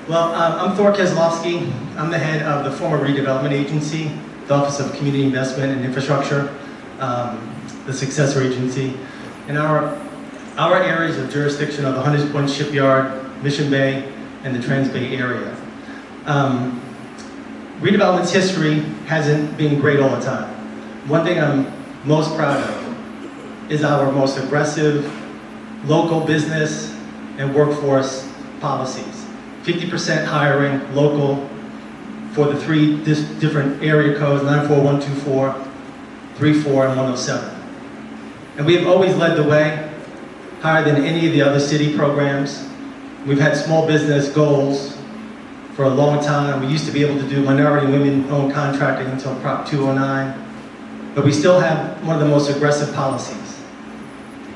Well, I'm Thor Keselowski. I'm the head of the former redevelopment agency, the Office of Community Investment and Infrastructure, the successor agency. And our areas of jurisdiction are the Hunters Point Shipyard, Mission Bay, and the Trans-Bay area. Redevelopment's history hasn't been great all the time. One thing I'm most proud of is our most aggressive local business and workforce policies. 50% hiring local for the three different area codes, 94124, 34, and 107. And we have always led the way, higher than any of the other city programs. We've had small business goals for a long time. We used to be able to do minority women-owned contracting until Prop 209, but we still have one of the most aggressive policies.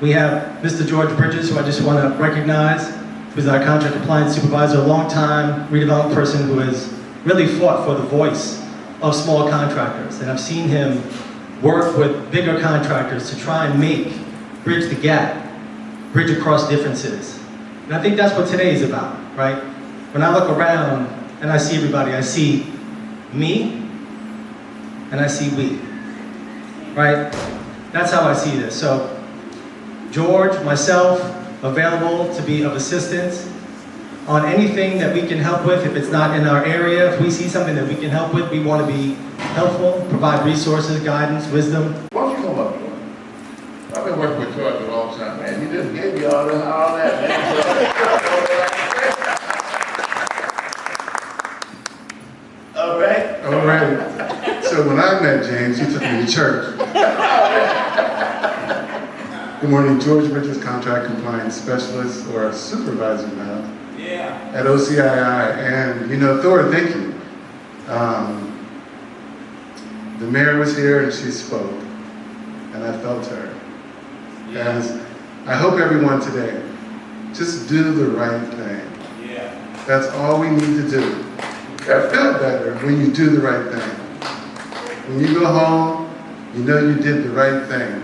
We have Mr. George Bridges, who I just want to recognize, who's our contract compliance supervisor, a long-time redevelopment person who has really fought for the voice of small contractors. And I've seen him work with bigger contractors to try and bridge the gap, bridge across differences. And I think that's what today is about, right? When I look around and I see everybody, I see me and I see we, right? That's how I see this. So George, myself, available to be of assistance on anything that we can help with. If it's not in our area, if we see something that we can help with, we want to be helpful, provide resources, guidance, wisdom. Why don't you come up, George? I've been working with George a long time, man. He just gave me all that, man. All right? All right. So when I met James, he took me to church. Good morning, George Richards, Contract Compliance Specialist, or Supervisor now. Yeah. At OCII. And, you know, Thor, thank you. The mayor was here and she spoke, and I felt her. Yeah. As I hope everyone today Just do the right thing. That's all we need to do. I feel better when you do the right thing. When you go home, you know you did the right thing.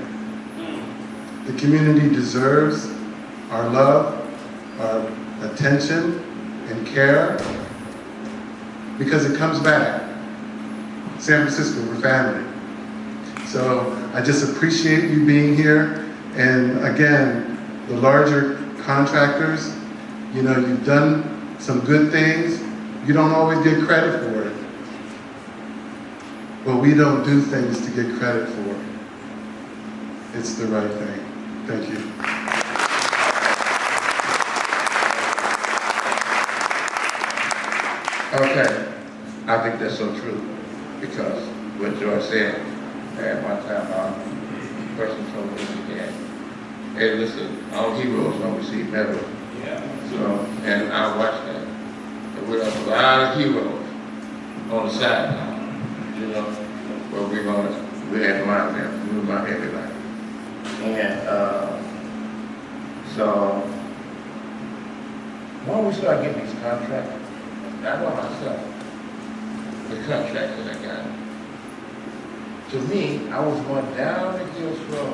The community deserves our love, our attention, and care, because it comes back. San Francisco, we're family. So I just appreciate you being here. And again, the larger contractors, you know, you've done some good things. You don't always get credit for it. But we don't do things to get credit for. It's the right thing. Thank you. Okay, I think that's so true, because what George said, at one time, a person told me again, hey, listen, all heroes don't receive medals. So, and I watched that. And we have a lot of heroes on the side now, you know, but we admire them, we admire everybody. And so, when we start getting these contracts, I know myself, the contracts that I got. To me, I was going down the hill slow,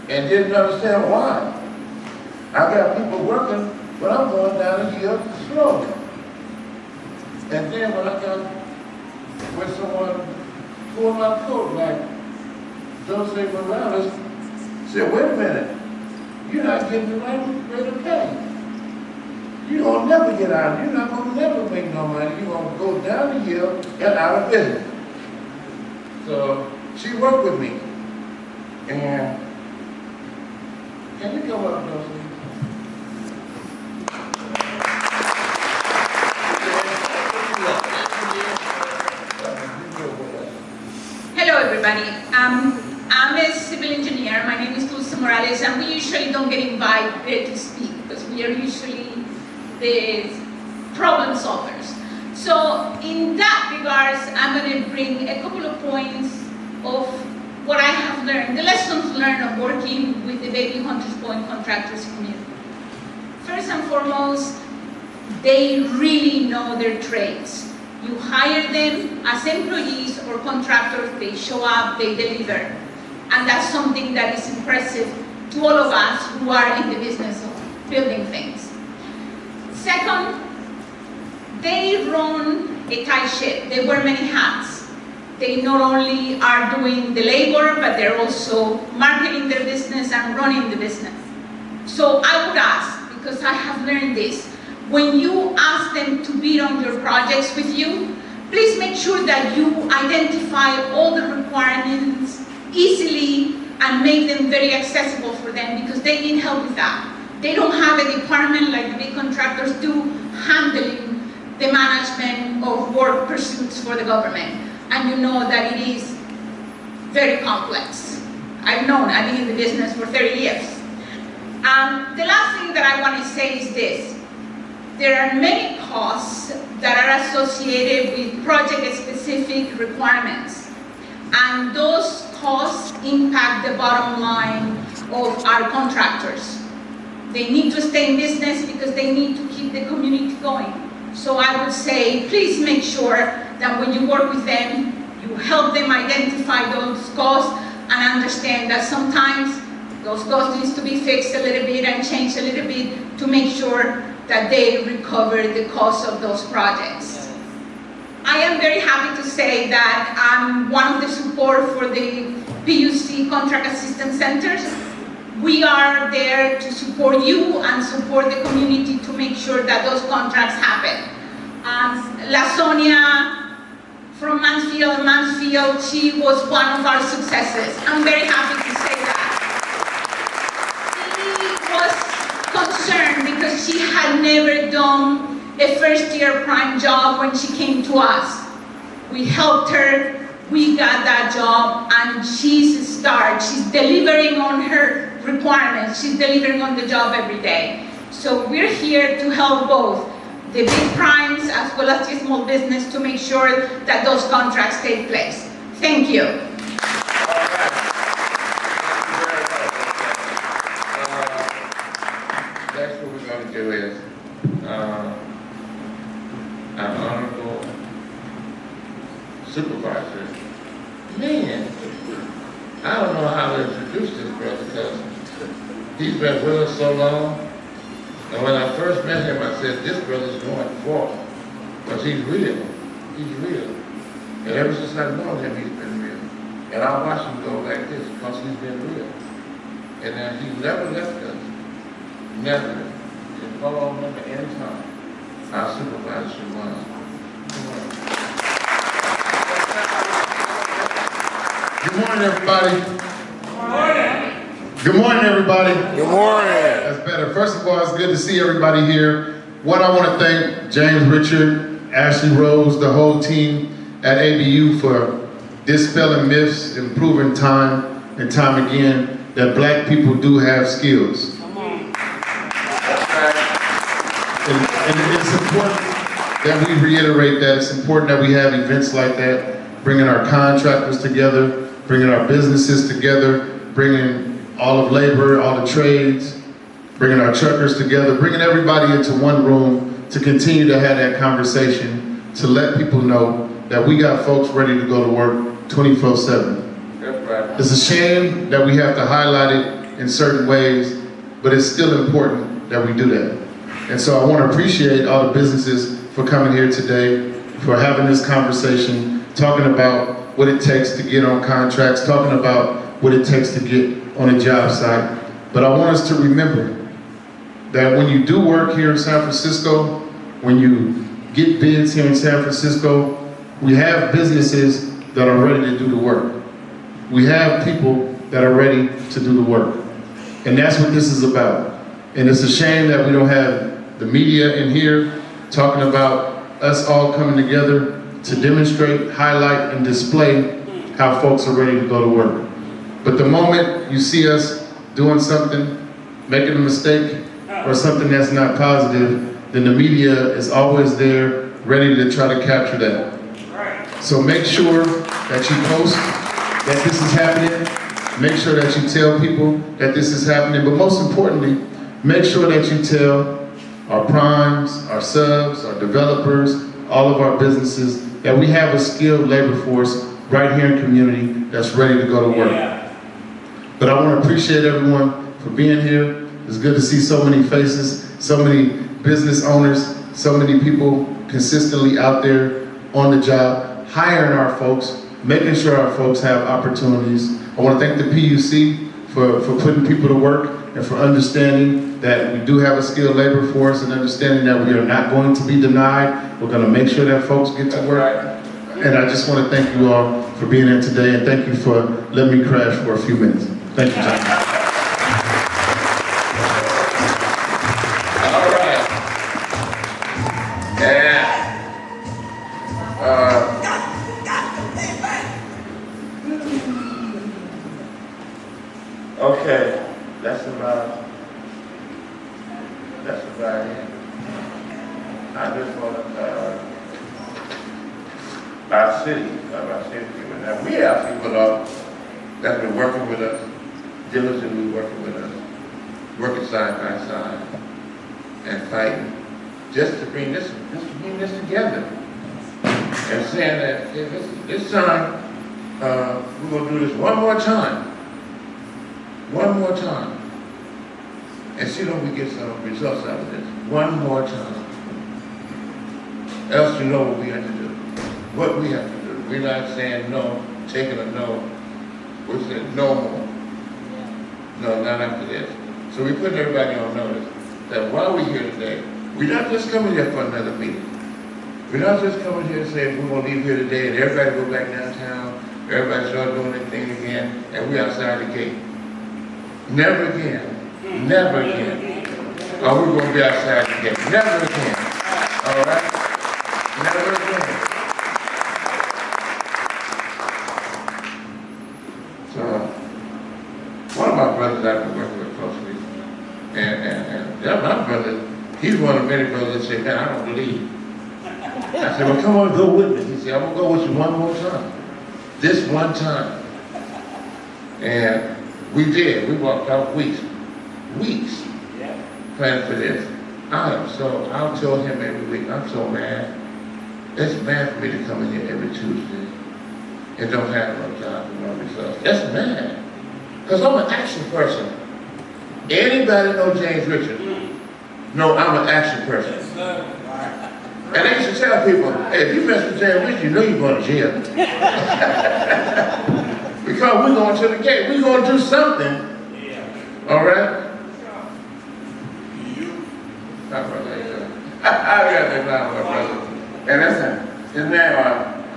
and didn't understand why. I got people working, but I'm going down the hill slowly. And then when I got with someone pulling my coat, like Jose Morales, said, wait a minute, you're not getting the right rate of pay. You're going to never get out. You're not going to never make no money. You're going to go down the hill and out of business. So she worked with me. And can you come up, Josie? Hello, everybody. I'm a civil engineer. My name is Dulce Morales, and we usually don't get invited to speak because we are usually the problem solvers. So in that regards, I'm going to bring a couple of points of what I have learned, the lessons learned of working with the Bayview-Hunters Point contractors community. First and foremost, they really know their trades. You hire them as employees or contractors, they show up, they deliver. And that's something that is impressive to all of us who are in the business of building things. Second, they run a tight ship. They wear many hats. They not only are doing the labor, but they're also marketing their business and running the business. So I would ask, because I have learned this, when you ask them to bid on your projects with you, please make sure that you identify all the requirements easily and make them very accessible for them, because they need help with that. They don't have a department like the big contractors do handling the management of work pursuits for the government. And you know that it is very complex. I've been in the business for 30 years. The last thing that I want to say is this. There are many costs that are associated with project-specific requirements. And those costs impact the bottom line of our contractors. They need to stay in business because they need to keep the community going. So I would say, please make sure that when you work with them, you help them identify those costs and understand that sometimes those costs need to be fixed a little bit and changed a little bit to make sure that they recover the cost of those projects. I am very happy to say that I'm one of the support for the PUC Contract Assistance Centers. We are there to support you and support the community to make sure that those contracts happen. La Sonia from Mansfield, she was one of our successes. I'm very happy to say that. She was concerned because she had never done a first-year prime job when she came to us. We helped her, we got that job, and she's a star. She's delivering on her requirements. She's delivering on the job every day. So we're here to help both the big primes as well as the small business to make sure that those contracts take place. Thank you. supervisor, man, I don't know how to introduce this brother because he's been with us so long. And when I first met him, I said, this brother's going forth because he's real. He's real. And ever since I've known him, he's been real. And I watch him go like this because he's been real. And he never left us. Never. And all remember any time. Our supervisor should run. Good morning, everybody. Good morning. Good morning, everybody. Good morning. That's better. First of all, it's good to see everybody here. One, I want to thank James Richard, Ashley Rose, the whole team at ABU for dispelling myths and proving time and time again that black people do have skills. And it's important that we reiterate that. It's important that we have events like that, bringing our contractors together, bringing our businesses together, bringing all of labor, all the trades, bringing our truckers together, bringing everybody into one room to continue to have that conversation, to let people know that we got folks ready to go to work 24/7. That's right. It's a shame that we have to highlight it in certain ways, but it's still important that we do that. And so I want to appreciate all the businesses for coming here today, for having this conversation, talking about what it takes to get on contracts, talking about what it takes to get on a job site. But I want us to remember that when you do work here in San Francisco, when you get bids here in San Francisco, we have businesses that are ready to do the work. We have people that are ready to do the work. And that's what this is about. And it's a shame that we don't have the media in here talking about us all coming together to demonstrate, highlight, and display how folks are ready to go to work. But the moment you see us doing something, making a mistake, or something that's not positive, then the media is always there, ready to try to capture that. So make sure that you post that this is happening. Make sure that you tell people that this is happening. But most importantly, make sure that you tell our primes, our subs, our developers, all of our businesses, that we have a skilled labor force right here in community that's ready to go to work. But I want to appreciate everyone for being here. It's good to see so many faces, so many business owners, so many people consistently out there on the job, hiring our folks, making sure our folks have opportunities. I want to thank the PUC for putting people to work and for understanding that we do have a skilled labor force and understanding that we are not going to be denied. We're going to make sure that folks get to work. And I just want to thank you all for being here today, and thank you for letting me crash for a few minutes. Thank you, John. All right. Yeah. Okay. That's about it. I just want to, our city people. Now, we have people that's been working with us, diligently working with us, working side by side and fighting just to bring this together. And saying that hey, this time, we're going to do this one more time. One more time. And see if we get some results out of this. One more time. Else you know what we have to do. What we have to do. We're not saying no, taking a no. We're saying no more. No, not after this. So we put everybody on notice that while we're here today, we're not just coming here for another meeting. We're not just coming here to say we're going to leave here today and everybody go back downtown, everybody start doing their thing again, and we're outside the gate. Never again. Never again. Are we going to be outside the gate? Never again. All right? Never again. So, one of my brothers I've been working with closely, and my brother, he's one of the many brothers that say, man, I don't believe. I said, well, come on, go with me. He said, I'm going to go with you one more time. This one time. And we did. We walked out weeks planning for this. I'll tell him every week, I'm so mad. It's mad for me to come in here every Tuesday and don't have no job and no results. That's mad. Because I'm an action person. Anybody know James Richards? No, I'm an action person. And I used to tell people, hey, if you mess with James Richards, you know you're going to jail. Because we're going to the gate. We're going to do something. All right? I got that now, my brother. And listen, his name,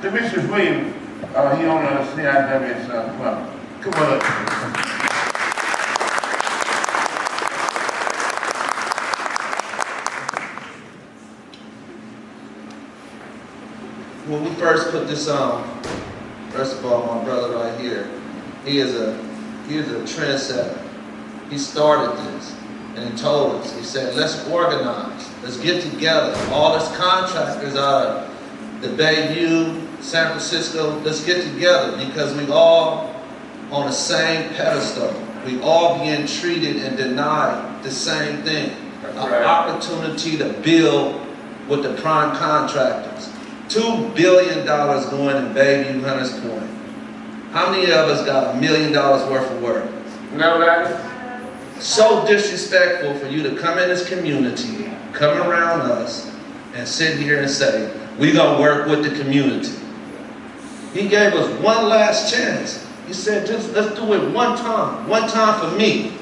Demetrius Williams, he on the CIW club. Come on up. When we first put this on, first of all, my brother right here, he is a trendsetter. He started this, and he told us, he said, let's organize, let's get together. All us contractors out of the Bayview, San Francisco, let's get together because we all on the same pedestal. We all being treated and denied the same thing. An opportunity to build with the prime contractors. $2 billion going in Bayview-Hunters Point. How many of us got $1 million worth of work? Nobody. So disrespectful for you to come in this community, come around us, and sit here and say, we're going to work with the community. He gave us one last chance. He said, just let's do it one time for me.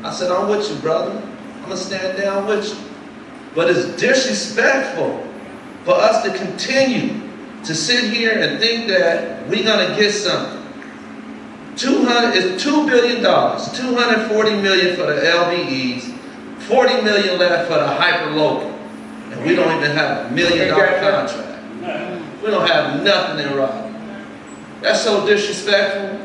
I said, I'm with you, brother. I'm going to stand down with you. But it's disrespectful for us to continue to sit here and think that we're going to get something. It's $2 billion, $240 million for the LBEs, $40 million left for the hyper-local. And we don't even have $1 million contract. We don't have nothing in writing. That's so disrespectful.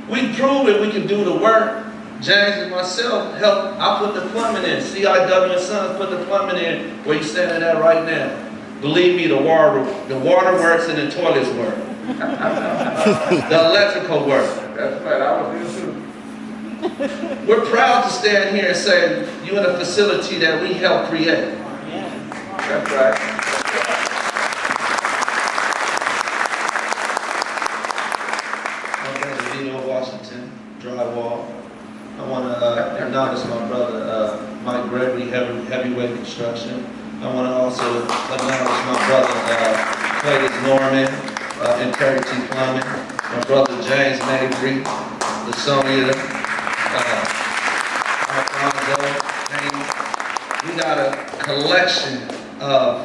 We prove that we can do the work. James and myself helped. I put the plumbing in. CIW and Sons put the plumbing in where you're standing at right now. Believe me, the water works and the toilets work. The electrical work. That's right, I was here too. We're proud to stand here and say you're in a facility that we helped create. That's right. Washington, drywall. I want to acknowledge my brother, Mike Gregory, Heavyweight Construction. I want to also acknowledge my brother, Clayton Norman, Integrity Plumbing, my brother James Mabry, Lasonia, Alfonso, James. We got a collection of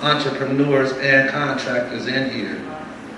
entrepreneurs and contractors in here.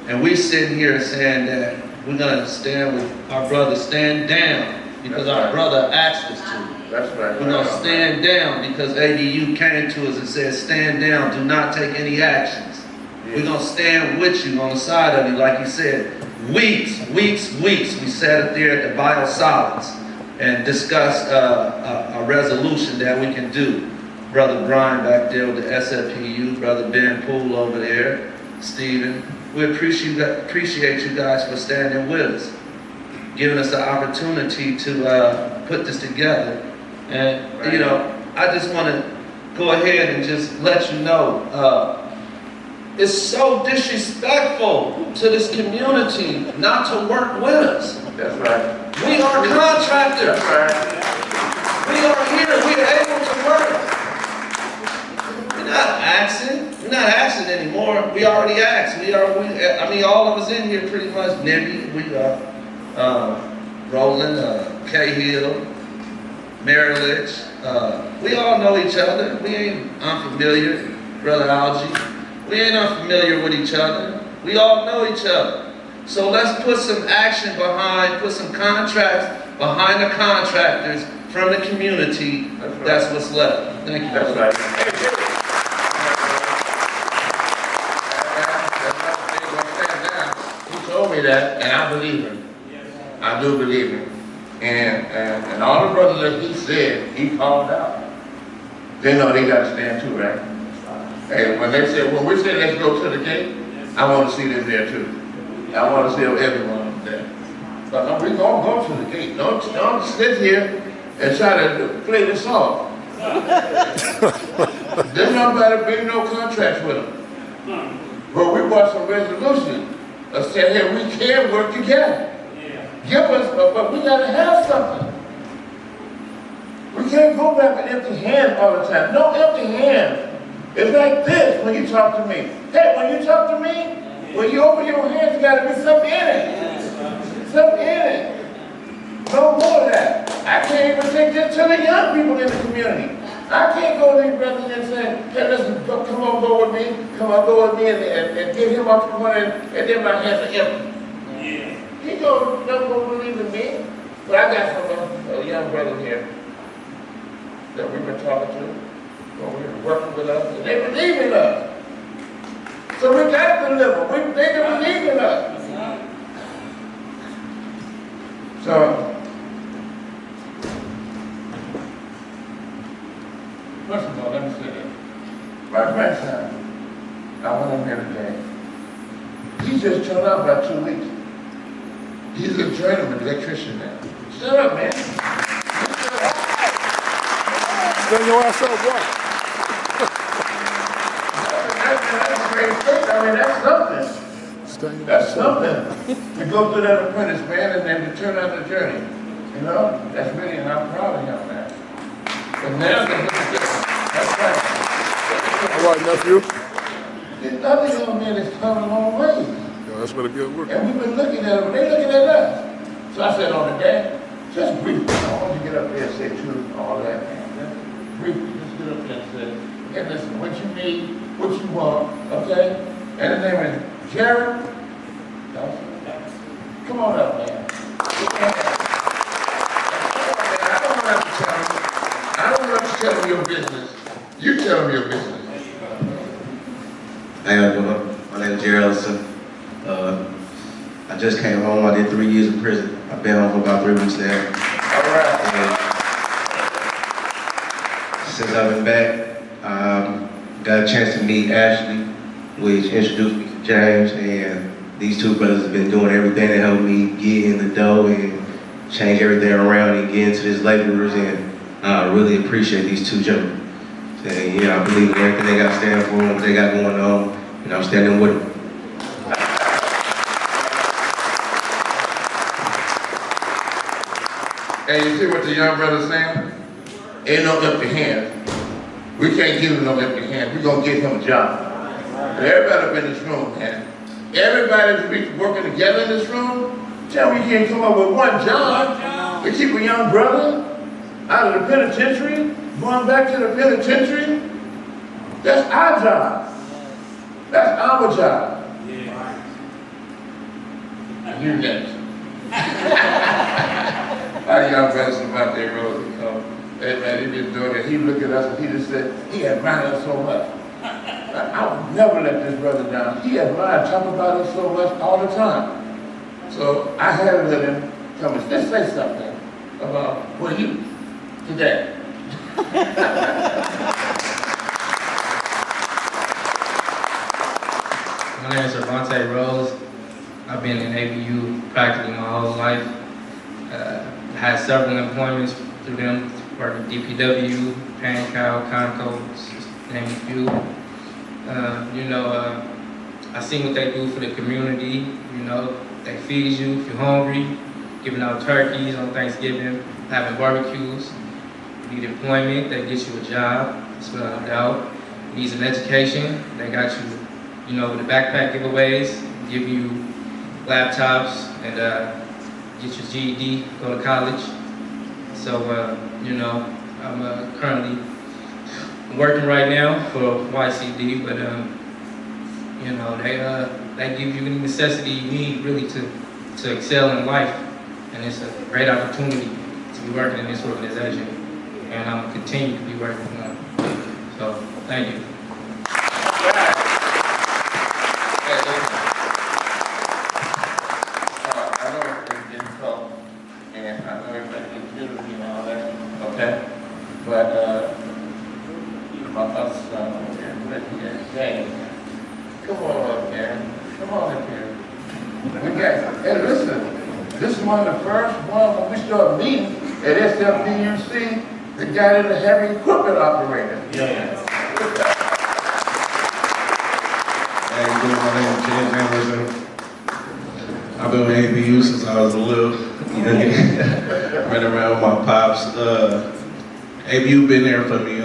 And we sit here saying that we're going to stand with our brother, stand down because our brother asked us to. That's right. We're going to stand down because ABU came to us and said, stand down, do not take any actions. Yeah. We're going to stand with you on the side of you, like you said. Weeks. We sat up there at the biosolids and discussed a resolution that we can do. Brother Brian back there with the SFPU, Brother Ben Poole over there, Stephen. We appreciate you guys for standing with us, giving us the opportunity to put this together. And, you know, I just want to go ahead and just let you know, it's so disrespectful to this community not to work with us. That's right. We are contractors. That's right. We are here. We are able to work. We're not asking. We're not asking anymore. We already asked. I mean, all of us in here pretty much. Nibby, we are Roland, Cahill, Marilich. We all know each other. We ain't unfamiliar. Brother Algie. We ain't unfamiliar with each other. We all know each other. So let's put some action behind, put some contracts behind the contractors from the community. That's what's left. Thank you. That's right. He told me that, and I believe him. I do believe him. And all the brothers that he said, he called out. They know they got to stand too, right? Hey, when we said let's go to the gate, I want to see them there too. I want to see everyone there. But we're going to go to the gate. Don't sit here and try to play this off. There's nobody bring no contracts with them. But we brought some resolution that said, hey, we can work together. Give us, but we gotta have something. We can't go back with empty hands all the time. No empty hands. It's like this when you talk to me. Hey, when you talk to me, when you open your hands, there gotta be something in it. Something in it. No more of that. I can't even take this to the young people in the community. I can't go to these brothers and say, hey, listen, come on, go with me. Come on, go with me and get him off the corner and then my hands are empty. He don't go believe in me. But I got some young brothers here that we've been talking to, when we were working with us, and they believe in us. So we got to deliver. They can believe in us. So, first of all, let me say this. My grandson, I went in here today. He just turned out about 2 weeks. He's a journeyman electrician now. Shut up, man. Stand your ass up, what? That's a great thing. I mean, that's something. That's something. To go through that apprentice, man, and then to turn out the journey. You know? That's really, and I'm proud of him, man. But now, that's right. All right, nephew. The other young men is coming a long way. Yeah, that's been a good work. And we've been looking at them, they're looking at us. So I said on the day, just briefly, I want you to get up there and say to all that, man. Just briefly, just get up there and say, hey, listen, what you need, what you want, okay? And his name is Jared. Come on up, man. I don't have to tell him your business. You tell him your business. How y'all doing? My name is Jared Ellison. I just came home. I did 3 years in prison. I've been home for about 3 weeks now. All right. Since I've been back, got a chance to meet Ashley, which introduced me to James, and these two brothers have been doing everything to help me get in the dough and change everything around and get into this laborers, and I really appreciate these two gentlemen. And yeah, I believe in everything they got to stand for, what they got going on, and I'm standing with them. And you see what the young brother's saying? Ain't no empty hands. We can't give him no empty hands. We're going to give him a job. And everybody up in this room, man. Everybody working together in this room, tell me you can't come up with one job to keep a young brother out of the penitentiary, going back to the penitentiary. That's our job. That's our job. You next. Our young brothers about their road, you know. Hey man, he been doing it. He looked at us and he just said, he admired us so much. I would never let this brother down. He admired, talk about us so much all the time. So I had to let him come and just say something about what you today. My name is Servante Rose. I've been in ABU practically my whole life. Had several employments through them, working DPW, Pancow, Conco, name a few. I seen what they do for the community. You know, they feed you if you're hungry, giving out turkeys on Thanksgiving, having barbecues. You need employment, they get you a job, that's without a doubt. You need some education, they got you, you know, with the backpack giveaways, give you laptops and get your GED, go to college. So, I'm currently working right now for YCD, but they give you the necessity you need really to excel in life, and it's a great opportunity to be working in this organization, and I'm gonna continue to be working with them. So, thank you. I know it's getting cold, and I know everybody gets beautiful and all that, okay? But my other son over here, James, come on up, man. Come on up here. Hey, listen, this is one of the first ones when we started meeting at SFPUC, the guy in the heavy equipment operator. And good? My name is James Anderson. I've been with ABU since I was a little young. Running around with my pops. ABU been there for me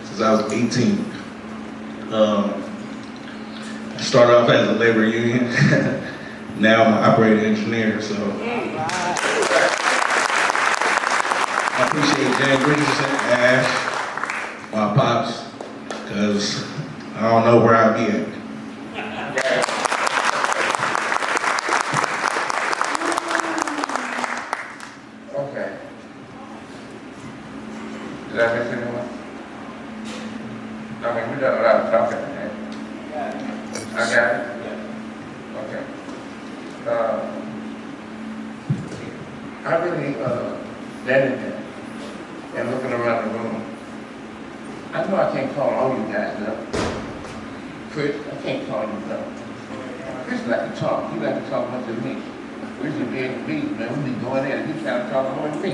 since I was 18. I started off as a labor union. Now I'm an operating engineer, so. I appreciate James Richardson, Ash, my pops, because I don't know where I'll be at. Okay. Did I miss anyone? I mean, we done a lot of talking today. I got it? Okay. I really, standing there and looking around the room, I know I can't call all you guys up. Chris, I can't call you up. Chris like to talk. He like to talk much to me. We should be in the meeting, man. We be going in and he's trying to talk more than me.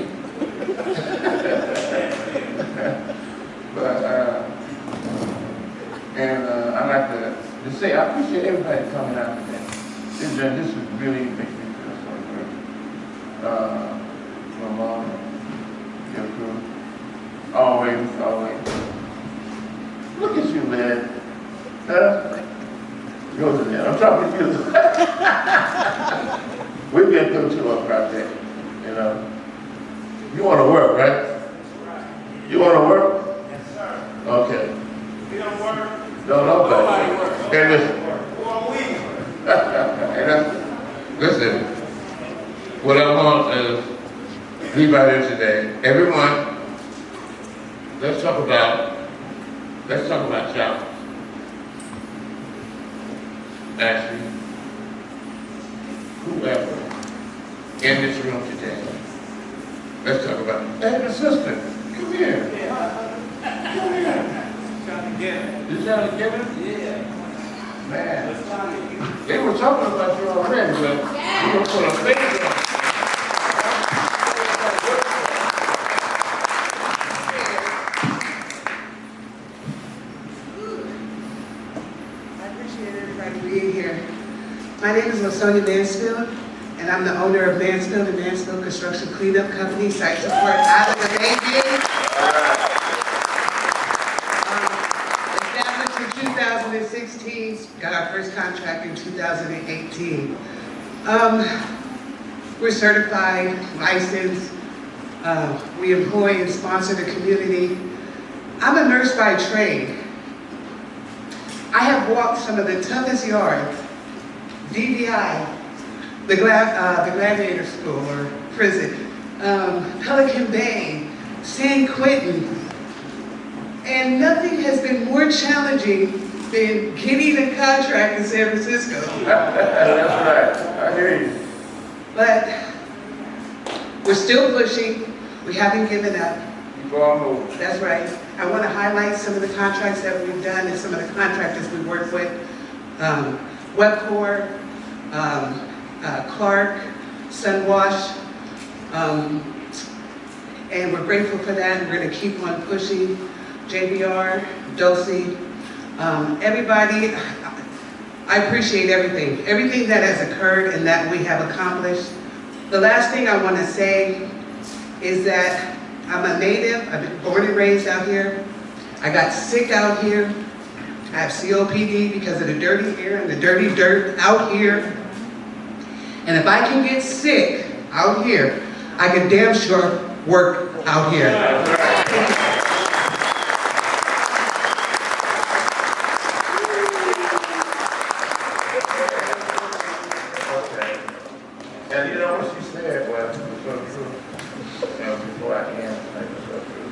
But, I like to say, I appreciate everybody coming out today. This really makes me feel so good. My mom, your crew, always. Look at you, man. Go to that. I'm talking to you. We've been through too much project, you know. You want to work, right? You want to work? Yes, sir. Okay. We don't work. Don't nobody. Hey, listen. Listen. What I want is everybody today, everyone, let's talk about jobs. Actually, whoever in this room today, let's talk about an assistant. Come here. Come here. You trying to get it? Yeah. Man. They were talking about you already, but you were put a face on. My name is LaSonia Mansfield, and I'm the owner of Mansfield and Mansfield Construction Cleanup Company, site support out of the Bayview. Established in 2016, got our first contract in 2018. We're certified, licensed, we employ and sponsor the community. I'm a nurse by trade. I have walked some of the toughest yards. DVI, the Gladiator School or prison, Pelican Bay, San Quentin, and nothing has been more challenging than getting a contract in San Francisco. That's right, I hear you. But we're still pushing, we haven't given up. Keep on moving. That's right. I want to highlight some of the contracts that we've done and some of the contractors we work with. Webcor, Clark, Sunwash, and we're grateful for that, and we're going to keep on pushing. JBR, Dosey, everybody, I appreciate everything that has occurred and that we have accomplished. The last thing I want to say is that I'm a native, I've been born and raised out here. I got sick out here. I have COPD because of the dirty air and the dirty dirt out here. And if I can get sick out here, I can damn sure work out here. Okay. And you know what she said was so true. Before I answer, it was so true.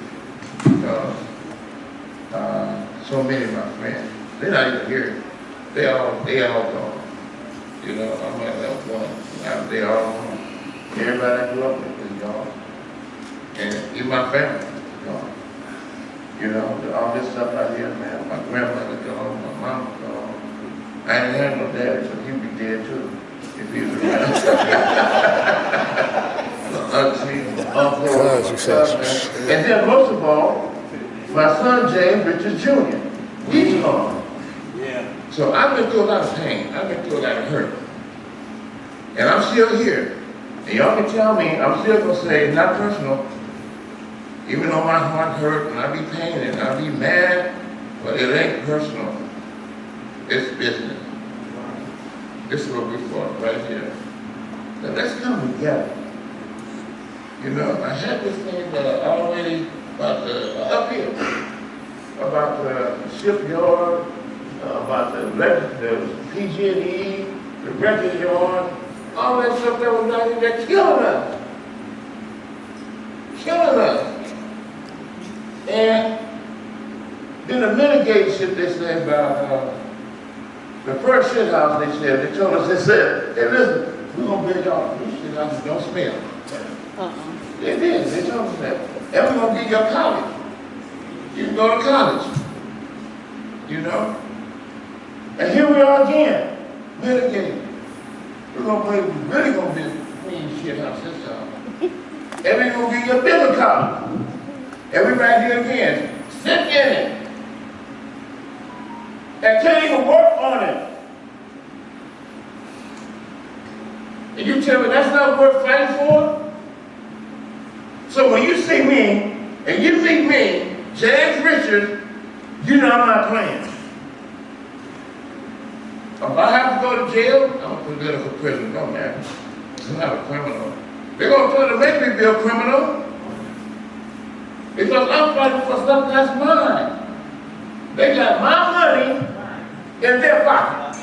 So many of my friends, they're not even here. They all gone. You know, I'm like that one. They all gone. Everybody I grew up with is gone. And even my family is gone. You know, all this stuff out here, man. My grandmother's gone, my mom's gone. I didn't have no daddy, so he'd be dead too if he was around. And then most of all, my son James Richard Jr. He's gone. Yeah. So I've been through a lot of pain. I've been through a lot of hurt. And I'm still here. And y'all can tell me, I'm still gonna say it's not personal. Even though my heart hurt and I be pained and I be mad, but it ain't personal. It's business. This is what we fought right here. Now let's come together. You know, I had this thing already about the uphill, about the shipyard, about the PG&E, the record yard, all that stuff that was out here, they're killing us. Killing us. And then the mitigation shit they said about the first shit house they told us, they said, hey listen, we're gonna build y'all new shit house that don't smell. They did, they told us that. And we're gonna give you a college. You can go to college. You know? And here we are again, mitigating. We're really gonna be a clean shit house this time. And we're gonna give you a bigger college. And we're right here again. Sit in it. And can't even work on it. And you tell me that's not worth fighting for? So when you see me, and you meet me, James Richards, you know I'm not playing. If I have to go to jail, I'm a political prisoner, no man. I'm not a criminal. They're gonna try to make me be a criminal. Because I'm fighting for stuff that's mine. They got my money in their pocket.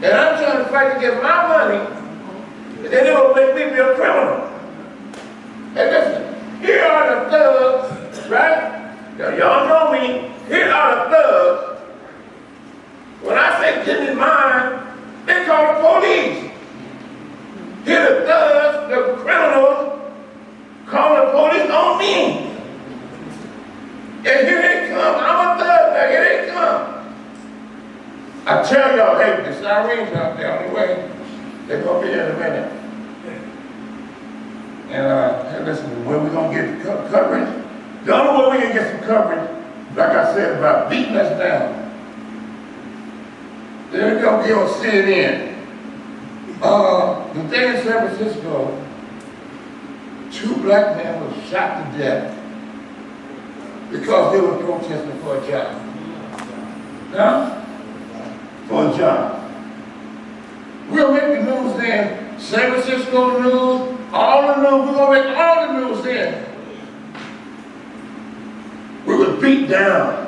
And I'm trying to fight to get my money, and then they're gonna make me be a criminal. And listen, here are the thugs, right? Now y'all know me, here are the thugs. When I say give me mine, they call the police. Here the thugs, the criminals, call the police on me. And here they come. I'm a thug now. Here they come. I tell y'all, hey, the sirens out there on the way. They're going to be here in a minute. And hey, listen, when we going to get coverage? The only way we can get some coverage, like I said, about beating us down. They're going to be on CNN. The day in San Francisco, 2 black men were shot to death because they were protesting for a job. Huh? For a job. We'll make the news then. San Francisco news, all the news, we're going to make all the news then. We were beat down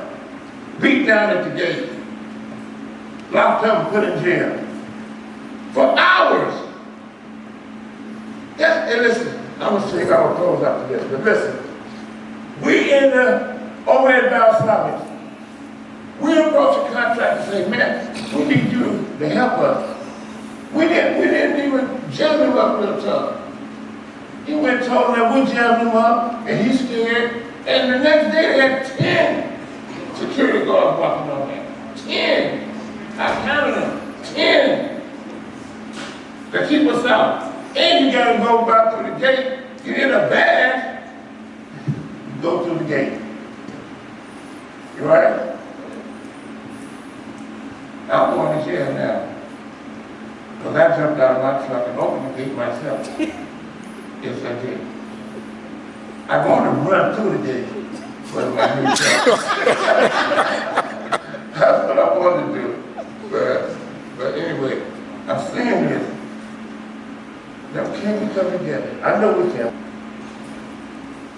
at the gate. Locked up and put in jail. For hours. Yes, and listen, I'm going to see if I will close after this, but listen. We over at Bayview-Hunters, we approached the contractor and said, man, we need you to help us. We didn't even jam him up real tough. He went and told him that we jammed him up, and he's scared. And the next day they had 10 security guards walking on there. 10. I counted them. 10. To keep us out. And you gotta go back through the gate. You get a badge, you go through the gate. You right? I'm going to jail now. Because I jumped out of my truck and opened the gate myself. Yes, I did. I'm going to run through the gate with my new truck. That's what I wanted to do. But anyway, I'm saying this. Now, can we come together? I know we can.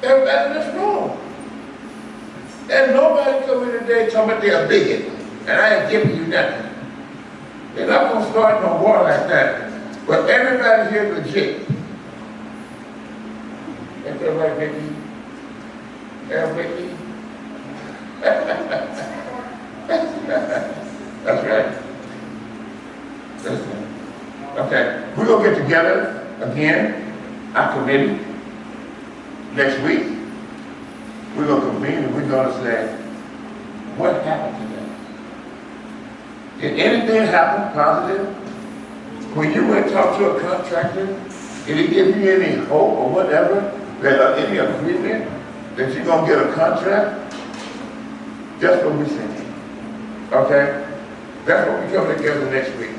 Everybody in this room. And nobody come in today talking about they're a bigot. And I ain't giving you nothing. They're not going to start no war like that. But everybody here is legit. Ain't that right, Vicky? Yeah, Vicky? That's right. Listen. Okay, we're going to get together again, our committee, next week. We're going to convene and we're going to say, what happened today? Did anything happen positive? When you went and talked to a contractor, did he give you any hope or whatever, any agreement that you're going to get a contract? Just what we said. Okay? That's what we come together next week.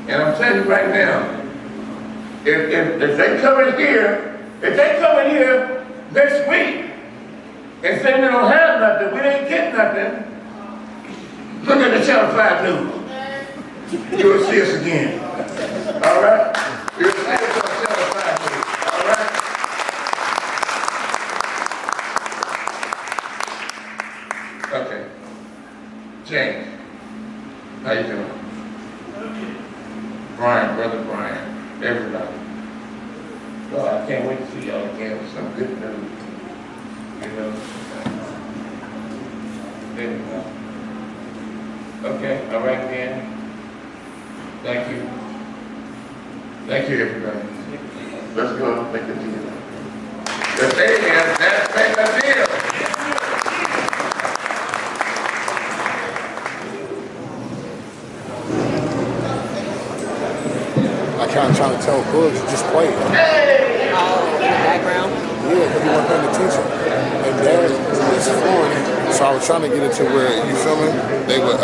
And I'm telling you right now, if they come in here, next week and say we don't have nothing, we didn't get nothing, look at the Channel 5 News. You will see us again. All right? You will see us on Channel 5 News. All right? Okay. James, how you doing? Brian, brother Brian, everybody. Oh, I can't wait to see y'all again with some good news. You know? There we go. Okay, all right then. Thank you. Thank you, everybody. Let's go and make a deal. Let's make a deal. I kind of trying to tell Bugs to just play. Hey! Background? Yeah, because he wasn't paying attention. And Dad was flooring, so I was trying to get it to where, you feel me? They would,